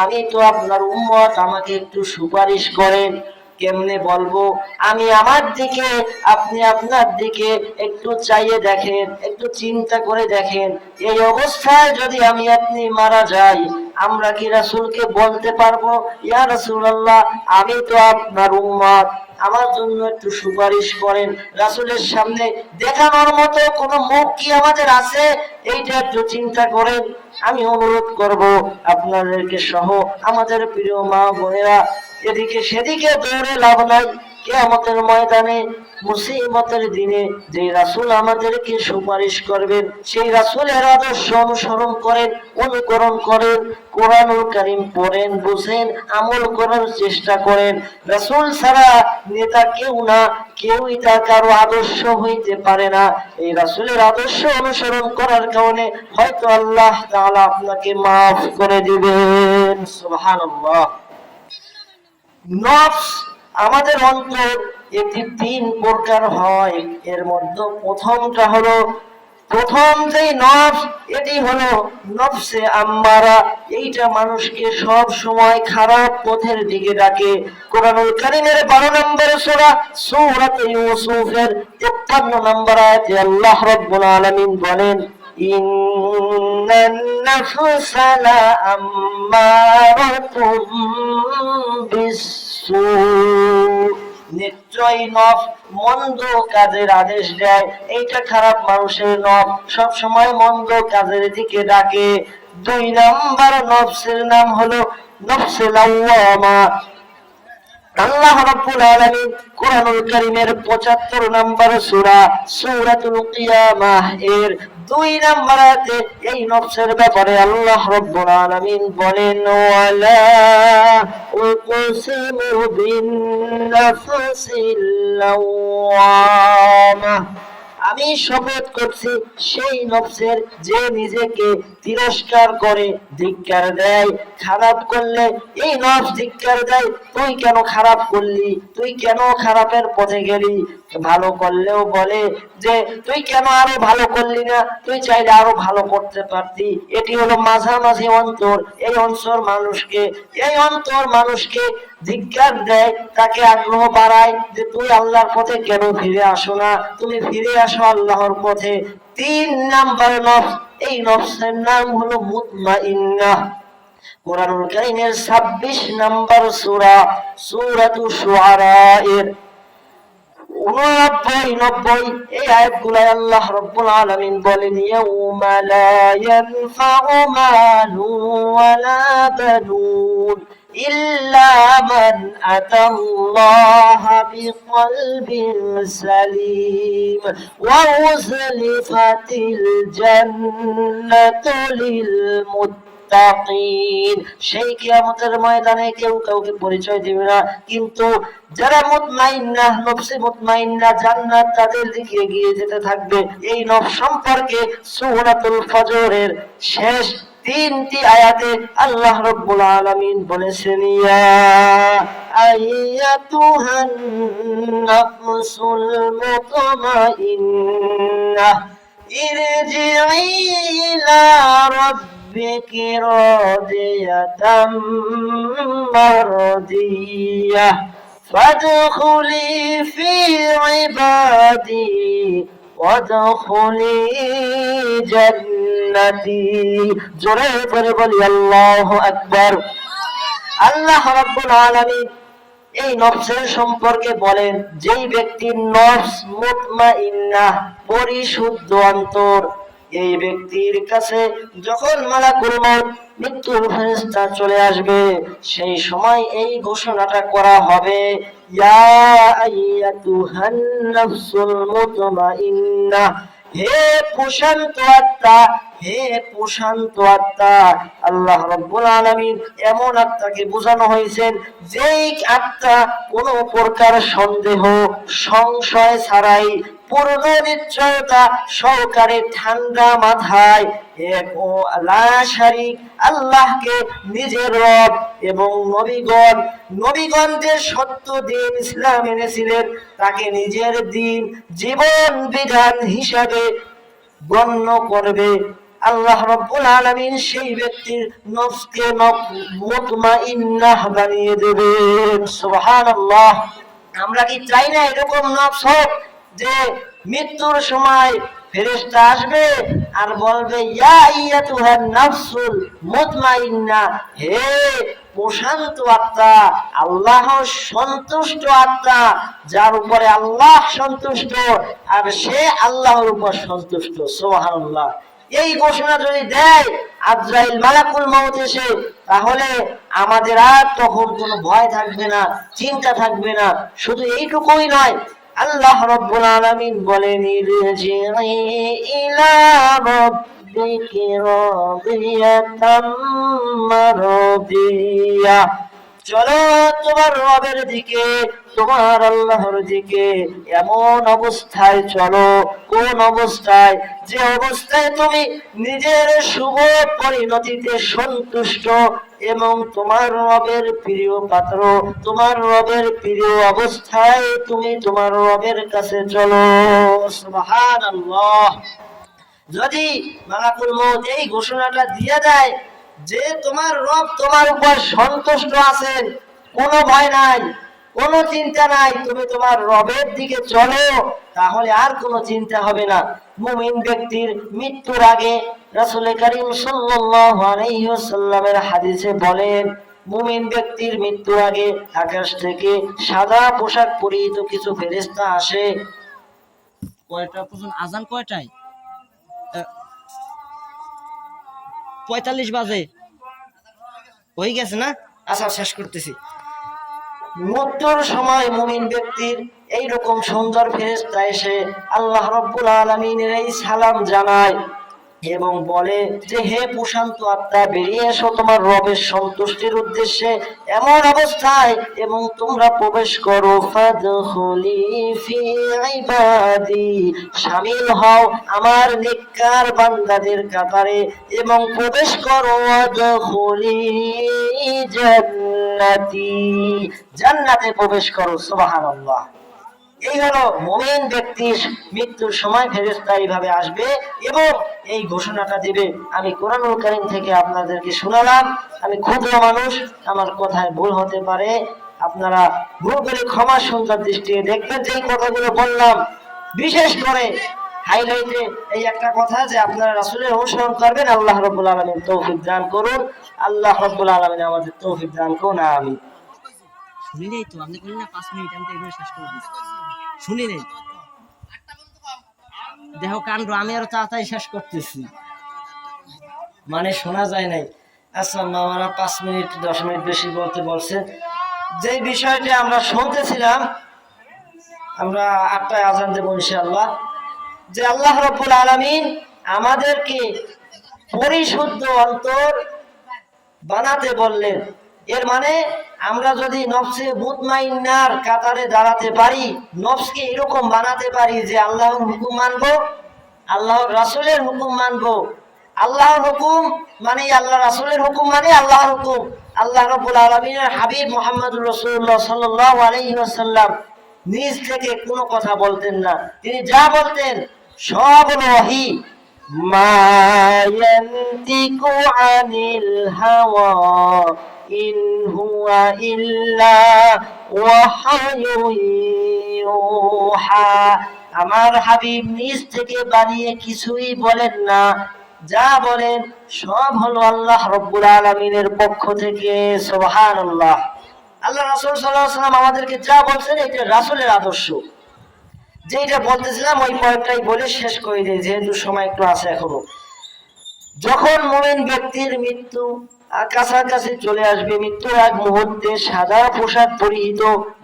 আমি তো আপনার উম্মত, আমাকে একটু সুপারিশ করেন। কেমনে বলবো? আমি আমার দিকে, আপনি আপনার দিকে একটু চাইয়ে দেখেন, একটু চিন্তা করে দেখেন, এই অবস্থায় যদি আমি আপনি মারা যাই, আমরা কি রাসূলকে বলতে পারবো ইয়া রাসূলুল্লাহ আমি তো আপনার উম্মত, আমার জন্য একটু সুপারিশ করেন? রাসূলের সামনে দেখানোর মতো কোন মুখ কি আমাদের আছে? এইটা একটু চিন্তা করেন। আমি অনুরোধ করব আপনাদেরকে সহ আমাদের প্রিয় মা বোনেরা, এদিকে সেদিকে দৌড়ে লাভ নাই। কিয়ামতের ময়দানে মুসিবতের দিনে যে রাসূল আমাদেরকে সুপারিশ করবেন, সেই রাসূলের আদর্শ অনুসরণ করেন, অনুকরণ করেন, কোরআনুল কারীম পড়েন, বুঝেন, আমল করার চেষ্টা করেন। রাসূল ছাড়া নেতা কেউ না, কেউই তার কারো আদর্শ হইতে পারে না। এই রাসূলের আদর্শ অনুসরণ করার কারণে হয়তো আল্লাহ তাআলা আপনাকে মাফ করে দিবেন। সুবহানাল্লাহ। নফস, আমাদের অন্তর, এটি তিন প্রকার হয়। এর মধ্যে প্রথমটা হলো, প্রথম যে নফস এটি হলো নফসে আম্মারা। এইটা মানুষকে সব সময় খারাপ পথের দিকে ডাকে। কোরআনুল কারীমের 12 নম্বর সূরা সূরাত ইউসুফের 53 নম্বর আয়াতে আল্লাহ রাব্বুল আলামিন বলেন ইন্নান নাফসা লাআম্মারাতুম বিসসু, নিশ্চয়ই নফস মন্দ কাজের আদেশ দেয়। এইটা খারাপ মানুষের নফস, সব সময় মন্দ কাজের দিকে ডাকে। 2 নাম্বার নফসের নাম হলো নফসে লাওয়ামা। আল্লাহ রাব্বুল আলামিন কোরআনুল কারীমের 75 নম্বর সূরা সূরাতুল কিয়ামাহ এর 2 নম্বর আয়াতে এই নফসের ব্যাপারে আল্লাহ রাব্বুল আলামিন বলেন ওয়ালা উকসিমু বিন নাফসিল লাওয়ামা, আমি শপথ করছি সেই নফসের যে নিজেকে তিরস্কার করে, ধিক্কার দেয়। খারাপ করলে এই নফস ধিক্কার দেয়, তুই কেন খারাপ করলি, তুই কেন খারাপের পথে গেলি। ভালো করলেও বলে যে তুই কেন আরো ভালো করলি না, তুই চাইলে আরো ভালো করতে পারতি। এটি হলো মাঝামাঝি অন্তর। এই অন্তর মানুষকে ধিক্কার দেয়, তাকে আগ্রহ বাড়ায় যে তুই আল্লাহর পথে কেন ফিরে আসো না, তুমি ফিরে আসো আল্লাহর পথে। 3 নাম্বার নফস, এই নফসের নাম হলো মুতমাইন্নাহ। কোরআনুল কারীমের 26 নম্বর সূরা সূরাতুশ শুআরা এর 89-90 এই আয়াতগুলোয় আল্লাহ রাব্বুল আলামিন বলেন ইয়াউমা লা ইয়ানফাউ মালুন ওয়ালা বানুন إلا من أتى الله بقلب سليم وأزلفت الجنة للمتقين সেই কিয়ামতের ময়দানে কেউ কাউকে পরিচয় দিবে না, কিন্তু যারা মুতমাইন্নাহ নফসে মুতমাইন্না জান্নাত তাদের দিকে এগিয়ে যেতে থাকবে। এই নফস সম্পর্কে সূরাতুল ফজরের শেষ 3টি আয়াতে আল্লাহ রাব্বুল আলামিন বলেছেন, ইয়া আইয়াতুহান নাফসুল মুতমাইন্নাহ ইরজিই ইলা রাব্বিকি রাদিয়াতাম মারদিয়াহ ফাদখুলি ফি ইবাদি ওয়াদখুলি জান্নাতি। জোরে করে বলি আল্লাহু আকবার। আল্লাহ রাব্বুল আলামিন এই নফসের সম্পর্কে বলেন, যেই ব্যক্তির নফস মুতমাইন্নাহ পরিশুদ্ধ অন্তর, এই ব্যক্তির কাছে যখন মালাকুল মউত মৃত্যুর ফেরেশতা চলে আসবে, সেই সময় এই ঘোষণাটা করা হবে, ইয়া আইয়াতুহান নাফসুল মুতমাইন্নাহ, হে প্রশান্ত আত্মা, হে প্রশান্ত আত্মা। আল্লাহ রাব্বুল আলামিন এমন আত্মাকে বোঝানো হয়েছেন যেই আত্মা কোনো প্রকার সন্দেহ সংশয় ছাড়াই পূর্ণ নিশ্চয়তা সহকারে ঠান্ডা মাথায় এক ও লা শারীক আল্লাহকে নিজের রব এবং নবীগণ যে সত্য দিন ইসলাম এনেছিলেন তাকে নিজের দিন জীবন বিধান হিসাবে গণ্য করবে। আল্লাহ রাব্বুল আলামিন সেই ব্যক্তির নফসকে মুতমাইন্নাহ বানিয়ে দেবেন। সুবহানাল্লাহ। আমরা কি চাই না এরকম নফস হোক যে মৃত্যুর সময় ফেরেশতা আসবে আর বলবে, ইয়া আইয়াতুহান নাফসুল মুতমাইন্নাহ, হে প্রশান্ত আত্মা, আল্লাহ সন্তুষ্ট আত্মা, যার উপরে আল্লাহ সন্তুষ্ট আর সে আল্লাহর উপর সন্তুষ্ট। সুবহানাল্লাহ। এই ঘোষণা যদি দেয় আজরাইল মালাকুল মউত এসে, তাহলে আমাদের আর তখন কোনো ভয় থাকবে না, চিন্তা থাকবে না। শুধু এইটুকুই নয়, আল্লাহ রাব্বুল আলামিন বলেন, ইরজিই ইলা রাব্বিকি রাদিয়াতাম মারদিয়াহ, চলো তোমার রবের দিকে, তোমার আল্লাহর দিকে। এমন অবস্থায় চলো, কোন অবস্থায়? যে অবস্থায় তুমি নিজের শুভ পরিণতিতে সন্তুষ্ট এবং তোমার রবের প্রিয় পাত্র, তোমার রবের প্রিয় অবস্থায় তুমি তোমার রবের কাছে চলো। সুবহানাল্লাহ। যদি মালাকুল মউত এই ঘোষণাটা দিয়ে দেয় যে তোমার রব তোমার উপর সন্তুষ্ট আছেন, কোনো ভয় নাই, কোনো চিন্তা নাই, তুমি তোমার রবের দিকে চলো, তাহলে আর কোনো চিন্তা হবে না। মুমিন ব্যক্তির মৃত্যুর আগে রাসূল করিম সাল্লাল্লাহু আলাইহি ওয়াসাল্লামের হাদিসে বলেন, মুমিন ব্যক্তির মৃত্যুর আগে আকাশ থেকে সাদা পোশাক পরিহিত কিছু ফেরেশতা আসে। কয়টা পর্যন্ত আজান? কয়টায়? 45 বাজে হয়ে গেছে না? আচ্ছা, শেষ করতেছি। মৃত্যুর সময় মুমিন ব্যক্তির এইরকম সুন্দর ফেরেশতা এসে আল্লাহ রাব্বুল আলামিনের এই সালাম জানায় এবং বলে যে, হে প্রশান্ত আত্মা, বেরিয়ে এসো তোমার রবের সন্তুষ্টির উদ্দেশ্যে এমন অবস্থায়, এবং তোমরা প্রবেশ করো, ফাদখুলি ফি ইবাদি, শামিল হও আমার নেককার বান্দাদের কাতারে এবং প্রবেশ করো, ওয়াদখুলি জান্নাতি, জান্নাতে প্রবেশ করো। সুবহানাল্লাহ। এই হলো মুমিন ব্যক্তির মৃত্যুর সময় ফেরেশতা এইভাবে আসবে এবং এই ঘোষণাটা দিবে। আমি কোরআনুল কারীম থেকে আপনাদেরকে শোনালাম। আমি ক্ষুদ্র মানুষ, আমার কথায় ভুল হতে পারে, আপনারা ভুল করে ক্ষমা সুন্দর দৃষ্টিতে দেখবেন। যেই কথাগুলো বললাম, বিশেষ করে হাইলাইটে এই একটা কথা যে আপনারা রাসূলের অনুসরণ করবেন। আল্লাহ রাব্বুল আলামিন তৌফিক দান করুন। আল্লাহ রাব্বুল আলামিন আমাদের তৌফিক দান করুন। আমিন। শুনি নাই তো, আপনি বললেন না 5 মিনিট, আমি তো এগুলো শেষ করে দিচ্ছি। শুনি নাই, দেখো কাণ্ড, আমি আরো তাড়াতাড়ি শেষ করতেছি, মানে শোনা যায় নাই। আচ্ছা মামারা 5 মিনিট 10 মিনিট বেশি বলতে বলছে। যে বিষয়টি আমরা শুনতেছিলাম, আমরা 8টায় আজান দেব ইনশাআল্লাহ, যে আল্লাহ রাব্বুল আলামিন আমাদেরকে পরিশুদ্ধ অন্তর বানাতে বললেন। এর মানে আমরা যদি নফসে মুতমাইন্নার কাতারে দাঁড়াতে পারি, নফসকে এরকম বানাতে পারি যে আল্লাহর হুকুম মানবো, আল্লাহর রাসূলের হুকুম মানবো। আল্লাহর হুকুম মানে আল্লাহ, রাসূলের হুকুম মানে আল্লাহর হুকুম। আল্লাহ রাব্বুল আলামিনের হাবিব মুহাম্মদুর রাসূলুল্লাহ সাল্লাল্লাহু আলাইহি ওয়াসাল্লাম নিজ থেকে কোনো কথা বলতেন না, তিনি যা বলতেন সব হলো ওহী। মা ইয়ানতিকু আনিল হাওয়া ইন হুয়া ইল্লা ওয়াহায়ুন ইউহা। আমার হাবিব নিজ থেকে বানিয়ে কিছুই বলেন না, যা বলেন সব হলো আল্লাহ রাব্বুল আলামিনের পক্ষ থেকে। সুবহানাল্লাহ। আল্লাহ রাসূল সাল্লাল্লাহু আলাইহি ওয়াসাল্লাম আমাদেরকে যা বলছেন এটা রাসূলের আদর্শ। যেটা বলতেছিলাম ওই পয়েন্টটাই বলে শেষ করে দিই, যেহেতু সময় একটু আছে এখনো। যখন মুমিন ব্যক্তির মৃত্যু কাছাকাছি চলে আসবে, মৃত্যুর এক মুহূর্তে সাদা পোশাক পরিহিত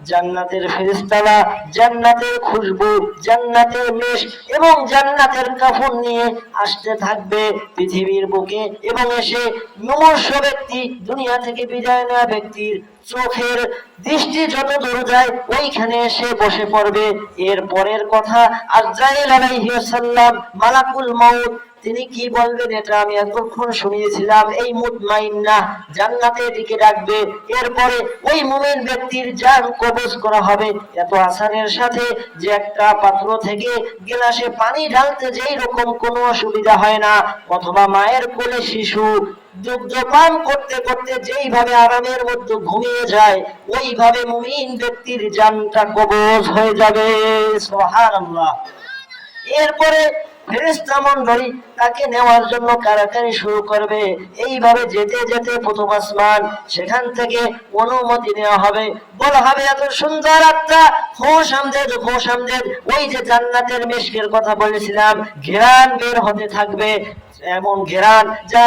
জান্নাতের ফেরেশতারা জান্নাতের খুশবু, জান্নাতের মেশ এবং জান্নাতের কাফন নিয়ে আসতে থাকবে পৃথিবীর বুকে, এবং এসে মুমূর্ষ ব্যক্তি, দুনিয়া থেকে বিদায় নেওয়া ব্যক্তির চোখের দৃষ্টি যত দূর যায় ওইখানে এসে বসে পড়বে। এর পরের কথা, আজরাইল আলাইহিস সালাম, মালাকুল মাউত, তিনি কি বলবেন এটা আমি এতক্ষণ শুনিয়েছিলাম। এই মুতমাইন্না জান্নাতের দিকে ডাকবে। এরপরে ওই মুমিন ব্যক্তির জান কবজ করা হবে এত আসানের সাথে যে একটা পাত্র থেকে গ্লাসে পানি ঢালতে যেই রকম কোনো অসুবিধা হয় না, অথবা মায়ের কোলে শিশু দুগ্ধ পান করতে করতে যেইভাবে আরামের মধ্যে ঘুমিয়ে যায়, ওইভাবে মুমিন ব্যক্তির জানটা কবজ হয়ে যাবে। সুবহানাল্লাহ। এরপরে ফেরেশতা মণ্ডলী তাকে নেওয়ার জন্য কারাকারি শুরু করবে। এইভাবে যেতে যেতে প্রথম আসমান, সেখান থেকে অনুমতি নেওয়া হবে, বলা হবে এত সুন্দর একটা খোশ আমদেদ, খোশ আমদেদ। ওই যে জান্নাতের মিশকের কথা বলেছিলাম, ঘেরান বের হতে থাকবে, এমন ঘেরান যা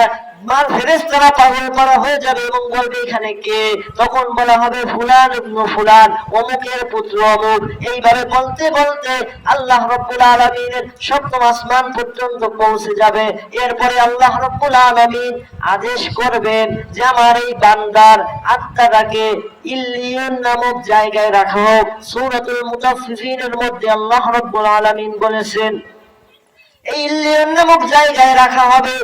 মার ফেরেশতারা পাগল করা হয়ে যাবে এবং বলবে এখানে কে? তখন বলা হবে ফুলান ইবনে ফুলান, অমুকের পুত্র অমুক। এইভাবে বলতে বলতে আল্লাহ রাব্বুল আলামিনের সপ্তম আসমান পর্যন্ত পৌঁছে যাবে। এরপরে আল্লাহ রাব্বুল আলামিন আদেশ করবেন যে আমার এই বান্দার আত্মাটাকে ইল্লিয়ুন নামক জায়গায় রাখা হোক। সূরাতুল মুতাফফিফিনের মধ্যে আল্লাহ রাব্বুল আলামিন বলেছেন এই ইল্লিয়ুন নামক জায়গায় রাখা হবে।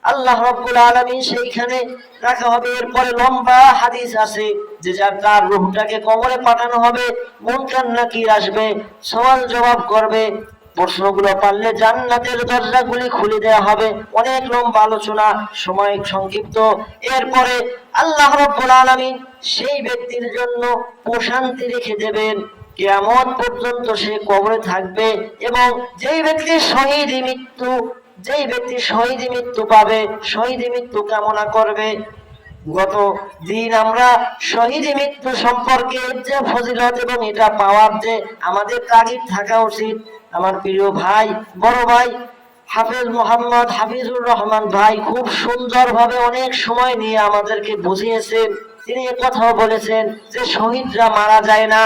আল্লাহ রাব্বুল আলামিন সেইখানে রাখা হবে। এরপরে লম্বা হাদিস আছে যে তার রূহটাকে কবরে পাঠানো হবে, মুনকার নাকির আসবে, সওয়াল জবাব করবে, প্রশ্নগুলো পারলে জান্নাতের দরজাগুলি খুলে দেওয়া হবে। অনেক লম্বা আলোচনা, সময় সংক্ষিপ্ত। এরপরে আল্লাহ রাব্বুল আলামিন সেই ব্যক্তির জন্য প্রশান্তি রেখে দেবেন, কিয়ামত পর্যন্ত সে কবরে থাকবে। এবং যেই ব্যক্তি শহীদ মৃত্যু পাবে, শহীদ মৃত্যু কামনা করবে। গত দিন আমরা শহীদ মৃত্যু সম্পর্কে যে ফজিলত এবং এটা পাওয়ার যে আমাদের তাগিদ থাকা উচিত, আমার প্রিয় ভাই, বড় ভাই হাফেজ মোহাম্মদ হাফিজুর রহমান ভাই খুব সুন্দরভাবে অনেক সময় নিয়ে আমাদেরকে বুঝিয়েছেন। তিনি কথাও বলেছেন যে শহীদরা মারা যায় না,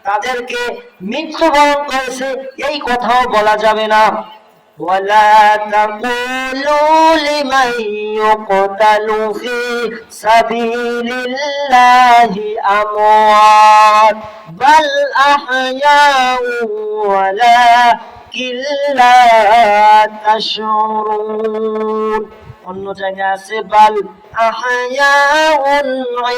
তাদেরকে মৃত্যুবরণ করেছে, এই কথাও বলা যাবে না। ولا تقولوا لمن يقتل في سبيل الله أموات بل أحياء ولكن لا تشعرون। অন্য জায়গায় আছে বাল আহয়াউন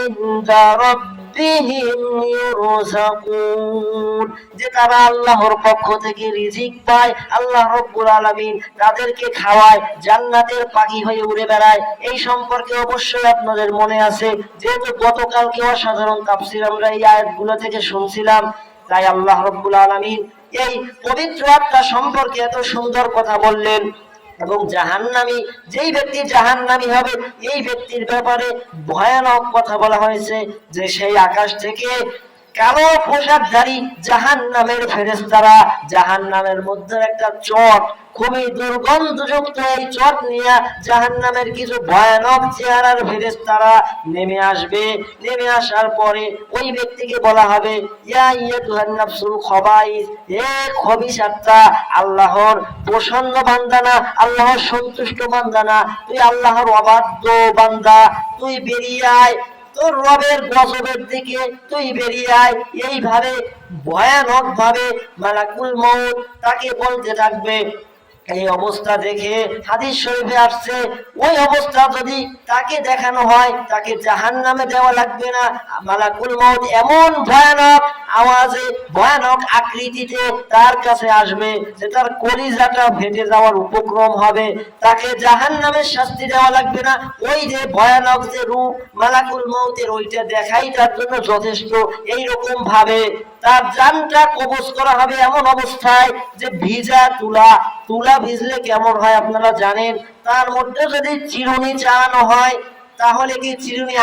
ইনদা রাব্বিহিম ইউরযাকুন, যে তারা আল্লাহর পক্ষ থেকে রিজিক পায়, আল্লাহ রাব্বুল আলামিন তাদেরকে খাওয়ায়, জান্নাতের পাখি হয়ে উড়ে বেড়ায়। এই সম্পর্কে অবশ্যই আপনাদের মনে আছে, যেহেতু গতকালকে অসাধারণ তাফসীর আমরা এই আয়াতগুলো থেকে শুনছিলাম, তাই আল্লাহ রাব্বুল আলামিন এই পবিত্র আত্মা সম্পর্কে এত সুন্দর কথা বললেন। এবং জাহান্নামী, যেই ব্যক্তি জাহান্নামী হবে এই ব্যক্তির ব্যাপারে ভয়ানক কথা বলা হয়েছে যে সেই আকাশ থেকে কালো পোশাকধারী জাহান্নামের ফেরেশতারা জাহান্নামের মধ্যে একটা চট, খুবই দুর্গন্ধযুক্ত এই চট নিয়ে জাহান্নামের কিছু ভয়ানক চেহারার ফেরেশতারা নেমে আসবে। নেমে আসার পরে ওই ব্যক্তিকে বলা হবে, ইয়া আইয়াতুহান নাফসুল খাবাইস, হে খবিস আত্মা, আল্লাহর প্রসন্ন বান্দা না, আল্লাহর সন্তুষ্ট বান্দা না, তুই আল্লাহর অবাধ্য বান্দা, তুই বেরিয়ে আয়, তোর রবের গজবের দিকে তুই বেরিয়ে আয়। এইভাবে ভয়ানক ভাবে মালাকুল মউত তাকে বলতে থাকবে। এই অবস্থা দেখে হাদিস শরীফে আসছে, ওই অবস্থা যদি তাকে দেখানো হয় তাকে জাহান্নামে দেওয়া লাগবে না। মালাকুল মউত এমন ভয়ানক আওয়াজে, ভয়ানক আকৃতিতে তার কাছে আসবে যে তার কলিজাটা ফেটে যাওয়ার উপক্রম হবে। তাকে জাহান্নামের শাস্তি দেওয়া লাগবে না। ওই যে ভয়ানক যে রূপ মালাকুল মউতের, ওইটা দেখাই তার জন্য যথেষ্ট। এইরকম ভাবে তার জানটা কবজ করা হবে এমন অবস্থায় যে ভিজা তুলা ভিজলে কেমন হয় আপনারা জানেন, তার মধ্যে যদি চিরুনি চালানো হয় তাহলে কি চিরুনি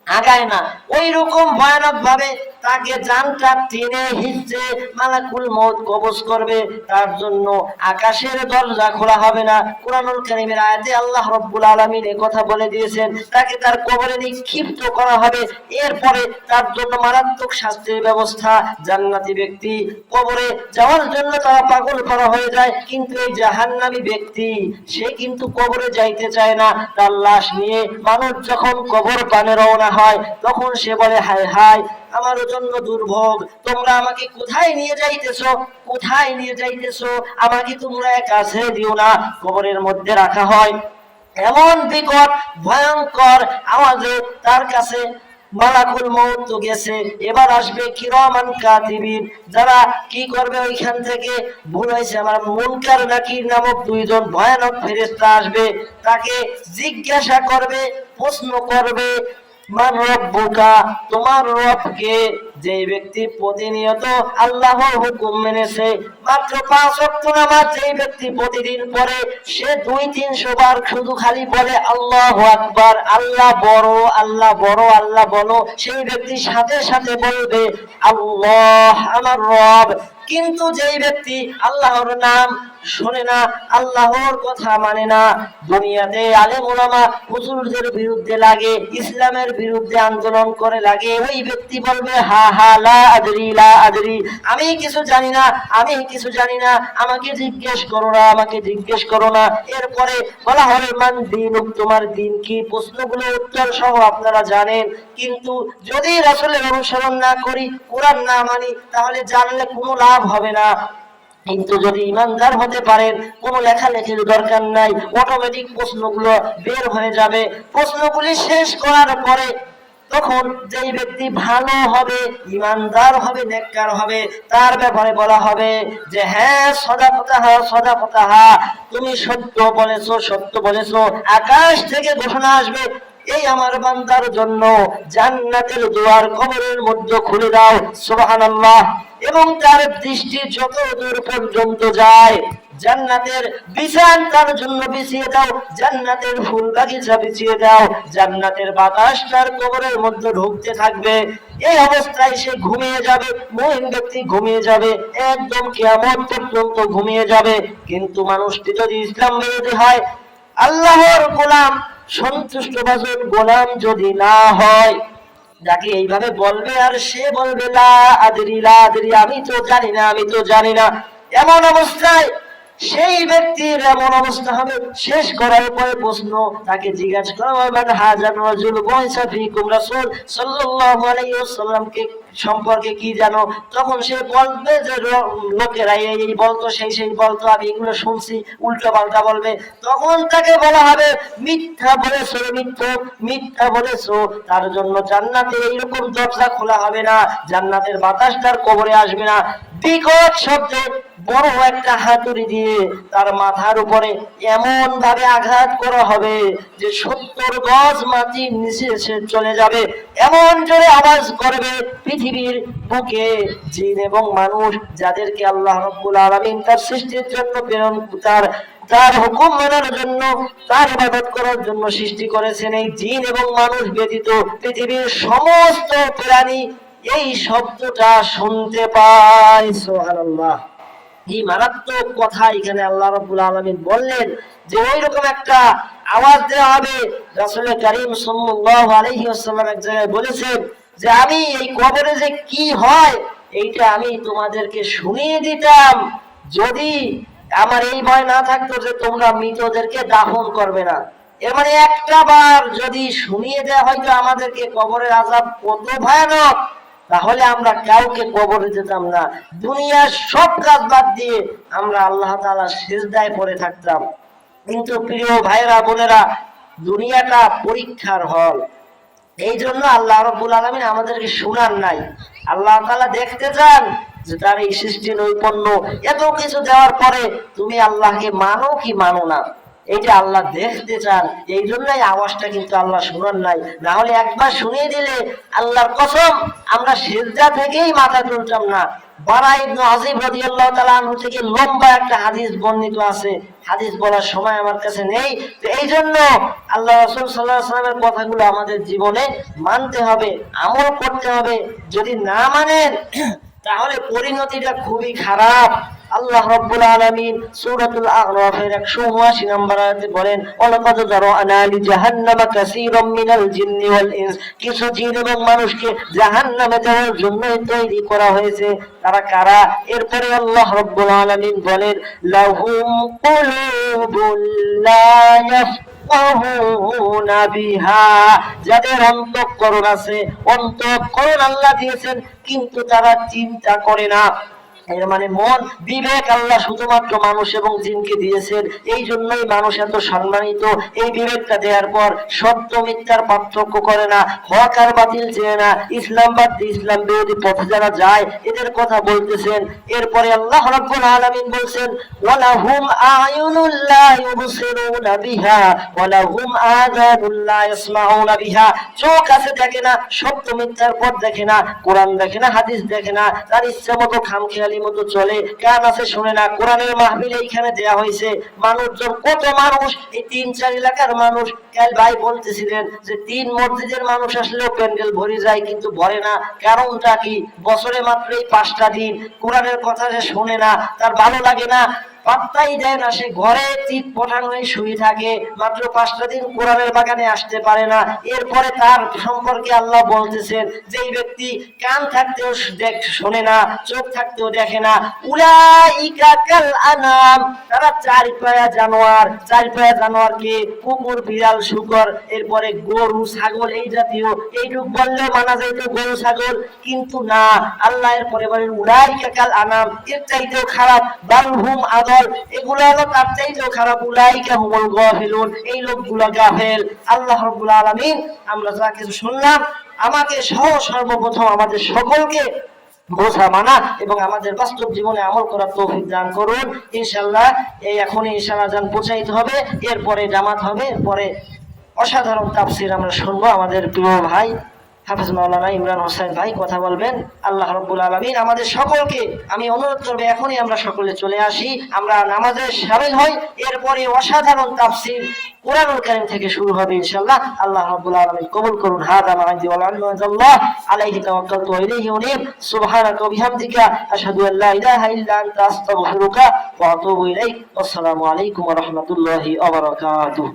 আগায় না, ওই রকম ভয়ানক ভাবে তাকে জানটা টেনে হিচড়ে মালাকুল মউত কবজ করবে। তার জন্য আকাশের দরজা খোলা হবে না। কুরআনুল কারীমের আয়াতে আল্লাহ রাব্বুল আলামিন এই কথা বলে দিয়েছেন, তাকে তার কবরে নিক্ষিপ্ত করা হবে। এরপরে তার জন্য মারাত্মক শাস্তির ব্যবস্থা। জান্নাতি ব্যক্তি কবরে যাওয়ার জন্য তারা পাগল করা হয়ে যায়, কিন্তু এই জাহান্নামী ব্যক্তি সে কিন্তু কবরে যাইতে চায় না। তার লাশ নিয়ে মানুষ যখন কবর পানে রওনা হয় তখন সে বলে, হায় হায় আমার জন্য দুর্ভোগ, তোমরা আমাকে কোথায় নিয়ে যাইতেছো, আমাকে তোমরা একা ছেড়ে দিও না। কবরের মধ্যে রাখা হয়, এমন বিকট ভয়ঙ্কর আওয়াজে তার কাছে মালাকুল মউত তো গেছে, এবার আসবে কিরামান কাতিবিন, যারা কি করবে ওইখান থেকে ভুল হয়েছে আমার মুনকার নাকির নামক দুইজন ভয়ানক ফেরেশতা আসবে। তাকে জিজ্ঞাসা করবে, প্রশ্ন করবে, মান রব্বুকা, তোমার রবকে। যে ব্যক্তি প্রতিনিয়ত আল্লাহর হুকুম মেনেছে, মাত্র 5 ওয়াক্ত নামাজ যে ব্যক্তি প্রতিদিন পড়ে, সে 200-300 বার শুধু খালি বলে আল্লাহু আকবার, আল্লাহ বড়, আল্লাহ বড়, আল্লাহ বড়, সেই ব্যক্তি সাথে সাথে বলবে আল্লাহ আমার রব। কিন্তু যেই ব্যক্তি আল্লাহর নাম শোনে না, আল্লাহর কথা মানে না, দুনিয়াতে আলেম ওলামা হুজুরদের বিরুদ্ধে লাগে, ইসলামের বিরুদ্ধে আন্দোলন করে লাগে, ওই ব্যক্তি বলবে হা হা লা আদরি, আমি কিছু জানি না, আমাকে জিজ্ঞেস করো না। এরপরে বলা হবে মান দীনুক, তোমার দিন কি? প্রশ্নগুলো উত্তর সহ আপনারা জানেন। কিন্তু যদি রাসূলের অনুসরণ না করি, কোরআন না মানি, তাহলে জানলে কোনো লাভ হবে না। কিন্তু যদি ইমানদার হতে পারেন, কোনো লেখালেখির দরকার নাই, অটোমেটিক প্রশ্নগুলো বের হয়ে যাবে। প্রশ্নগুলি শেষ করার পরে তখন যেই ব্যক্তি ভালো হবে, ইমানদার হবে, নেককার হবে, তার ব্যাপারে বলা হবে যে হ্যাঁ সদাকতাহা, তুমি সত্য বলেছো। আকাশ থেকে ঘোষণা আসবে, এই আমার বান্দার জন্য জান্নাতের দুয়ার কবরের মধ্যে খুলে দাও, সুবহানাল্লাহ। এবং তার দৃষ্টি যত দূর পর্যন্ত যায়, জান্নাতের বিছান তার জন্য বিছিয়ে দাও, জান্নাতের ফুল বাগিচা বিছিয়ে দাও, জান্নাতের বাতাস তার কবরের মধ্যে ঢুকতে থাকবে। এই অবস্থায় সে ঘুমিয়ে যাবে, মুমিন ব্যক্তি ঘুমিয়ে যাবে, একদম কিয়ামত পর্যন্ত ঘুমিয়ে যাবে। কিন্তু মানুষটি যদি ইসলাম বিরোধী হয়, আল্লাহর গোলাম, সন্তুষ্টভাজন গোলাম যদি না হয়, যাকে এইভাবে বলবে আর সে বলবে লা আদরি, আমি তো জানি না, এমন অবস্থায় সেই ব্যক্তির এমন অবস্থা হবে। শেষ করার পরে প্রশ্ন তাকে জিজ্ঞাসা করা হবে মান হাজার রাজুল বয়সা ফিকুম, রাসূল সাল্লাল্লাহু আলাইহি ওয়াসাল্লামকে সম্পর্কে কি জানো? তখন সে বলবে যে লোকেরা এই বলতো, সেই বলতো, আমি এগুলো শুনছি, উল্টো পাল্টা বলবে। তখন তাকে বলা হবে মিথ্যা বলেছো, তার জন্য জান্নাতে এইরকম দরজা খোলা হবে না, জান্নাতের বাতাস তার কবরে আসবে না। বিকট শব্দে বড় একটা হাতুড়ি দিয়ে তার মাথার উপরে এমন ভাবে আঘাত করা হবে যে 70 গজ মাটির নিচে সে চলে যাবে। এমন জোরে আওয়াজ করবে, পৃথিবীর বুকে জিন এবং মানুষ, যাদেরকে আল্লাহ রাব্বুল আলামিন তার সৃষ্টির জন্য প্রেরণ, তার হুকুম মানার জন্য, তার ইবাদত করার জন্য সৃষ্টি করেছেন, এই জিন এবং মানুষ ব্যতীত পৃথিবীর সমস্ত প্রাণী এই শব্দটা শুনতে পাই। সুবহানাল্লাহ। এই মারাত্মক কথা এখানে আল্লাহ রাব্বুল আলামিন বললেন যে ওই রকম একটা আওয়াজ দেওয়া হবে। রাসূল কারীম সাল্লাল্লাহু আলাইহি ওয়াসাল্লাম এক জায়গায় বলেছেন যে আমি এই কবরে যে কি হয় এইটা আমি তোমাদেরকে শুনিয়ে দিতাম যদি আমার এই ভয় না থাকতো যে তোমরা মৃতদেরকে দাফন করবে না। এর মানে একটা বার যদি শুনিয়ে দেওয়া হয়তো আমাদেরকে কবরের আযাব কত ভয়ানক, তাহলে আমরা কাউকে কবরে যেতাম না, দুনিয়ার সব কাজ বাদ দিয়ে আমরা আল্লাহ তাআলার সিজদায় পড়ে থাকতাম। কিন্তু প্রিয় ভাইরা বোনেরা, দুনিয়াটা পরীক্ষার হল। এই জন্য আল্লাহ রাব্বুল আলামিন আমাদেরকে শোনার নাই। আল্লাহ তাআলা দেখতে চান যে তার এই সৃষ্টি নৈপুণ্য, এত কিছু দেওয়ার পরে তুমি আল্লাহকে মানো কি মানো না, এইটা আল্লাহ দেখতে চান। এই জন্যই আওয়াজটা কিন্তু আল্লাহ শোনার নাই। না হলে একবার শুনিয়ে দিলে আল্লাহর কসম আমরা সিজদা থেকেই মাথা তুলতাম না। বারা ইবনে আযিব রাদিয়াল্লাহু তাআলা আনহু থেকে লম্বা একটা হাদিস বর্ণিত আছে, হাদিস বলার সময় আমার কাছে নেই। তো এই জন্য আল্লাহ রাসূল সাল্লাল্লাহু আলাইহি ওয়াসাল্লামের কথাগুলো আমাদের জীবনে মানতে হবে, আমল করতে হবে। যদি না মানেন তাহলে পরিণতিটা খুবই খারাপ। আল্লাহ রাব্বুল আলামিন সূরাতুল আ'রাফের 179 নম্বর আয়াতে বলেন, ওয়ালাকাদ যারা'না লিজাহান্নামা কাসীরাম মিনাল জিন্নি ওয়াল ইনস, কিছু জিন এবং মানুষকে জাহান্নামে যাওয়ার জন্য তৈরি করা হয়েছে। তারা কারা? এরপরে আল্লাহ রাব্বুল আলামিন বলেন, লাহুম কুলুবুল লা ইয়াফকাহুনা বিহা, যাদের অন্তঃকরণ আছে, অন্তঃকরণ আল্লাহ দিয়েছেন কিন্তু তারা চিন্তা করে না। এর মানে মন, বিবেক আল্লাহ শুধুমাত্র মানুষ এবং জিনকে দিয়েছেন। এই জন্যই মানুষ এত সম্মানিত। এই বিবেকটা দেওয়ার পর সত্য মিথ্যার পার্থক্য করে না, হক আর বাতিল চেনে না, ইসলাম বাদ দিয়ে ইসলাম বিরোধী পথে যারা যায় এদের কথা বলতেছেন। এরপরে আল্লাহ রাব্বুল আলামিন বলছেন, ওয়ালাহুম আ'য়ুনুল লা ইউবসিরুনা বিহা ওয়ালাহুম আযানুল লা ইয়াসমাউনা বিহা, চোখ আছে দেখে না, সত্য মিথ্যার পথ দেখে না, কোরআন দেখে না, হাদিস দেখে না, তার ইচ্ছা মতো খামখেয়ালি মতো চলে, কান আছে শুনে না। কোরআনের মাহফিল এইখানে দেয়া হয়েছে, মানুষজন কত মানুষ, এই 3-4 এলাকার মানুষ। কাল ভাই বলতেছিলেন যে 3 মসজিদের মানুষ আসলেও প্যান্ডেল ভরে যায় কিন্তু ভরে না। কারণটা কি? বছরে মাত্র এই 5টা দিন কোরআনের কথা সে শোনে না, তার ভালো লাগে না, পাত্তাই দেয় না, সে ঘরে চিত পঠান হয়ে শুয়ে থাকে, মাত্র 5টা দিন কোরআনের বাগানে আসতে পারে না। এরপরে তার সম্পর্কে আল্লাহ বলতেছেন যে এই ব্যক্তি কান থাকতেও শোনে না, চোখ থাকতেও দেখে না, উলাইকা কাল আনাম, তারা 4 পায়া জানোয়ার। 4 পায়া জানোয়ার কে? কুকুর, বিড়াল, শূকর, এরপরে গরু, ছাগল, এই জাতীয়। এইটুক বললেও মানা যায় তো গরু ছাগল, কিন্তু না, আল্লাহ এরপরে বলেন উলাইকা কাল আনাম, এর চাইতেও খারাপ, বালহুম আদল, এগুলো হলো তার চাইতেও খারাপ, উলাইকা হুমুল গাফিলুন, এই লোকগুলো গাফেল। আল্লাহ রাব্বুল আলামিন আমরা যা কিছু শুনলাম আমাকে সর্বপ্রথম আমাদের সকলকে বোঝা, মানা এবং আমাদের বাস্তব জীবনে আমল করার তৌফিক দান করুন। ইনশাআল্লাহ এই এখনই ইশারা জান পৌঁছাইতে হবে, এরপরে জামাত হবে, পরে অসাধারণ তাফসীর আমরা শুনবো। আমাদের প্রিয় ভাই হাফেজ মাওলানা ইমরান হোসেন ভাই কথা বলবেন। আল্লাহ রাব্বুল আলামিন আমাদের সকলকে, আমি অনুরোধ করব এখনই আমরা সকলে চলে আসি, আমরা নামাজে শামিল হই, এরপরে অসাধারণ তাফসীর কোরআনুল কারীম থেকে শুরু হবে ইনশাআল্লাহ। আল্লাহ রাব্বুল আলামিন কবুল করুন। হাদা মা ইনদি ওয়া আল্লাহ আলাইহি তাওয়াক্কালতু ওয়া ইলাইহি উনীব। সুবহানাকা ওয়া বিহামদিকা আশহাদু আল লা ইলাহা ইল্লা আনতা আস্তাগফিরুকা ওয়া আতুবু ইলাইক। আসসালামু আলাইকুম ওয়া রাহমাতুল্লাহি ওয়া বারাকাতুহু।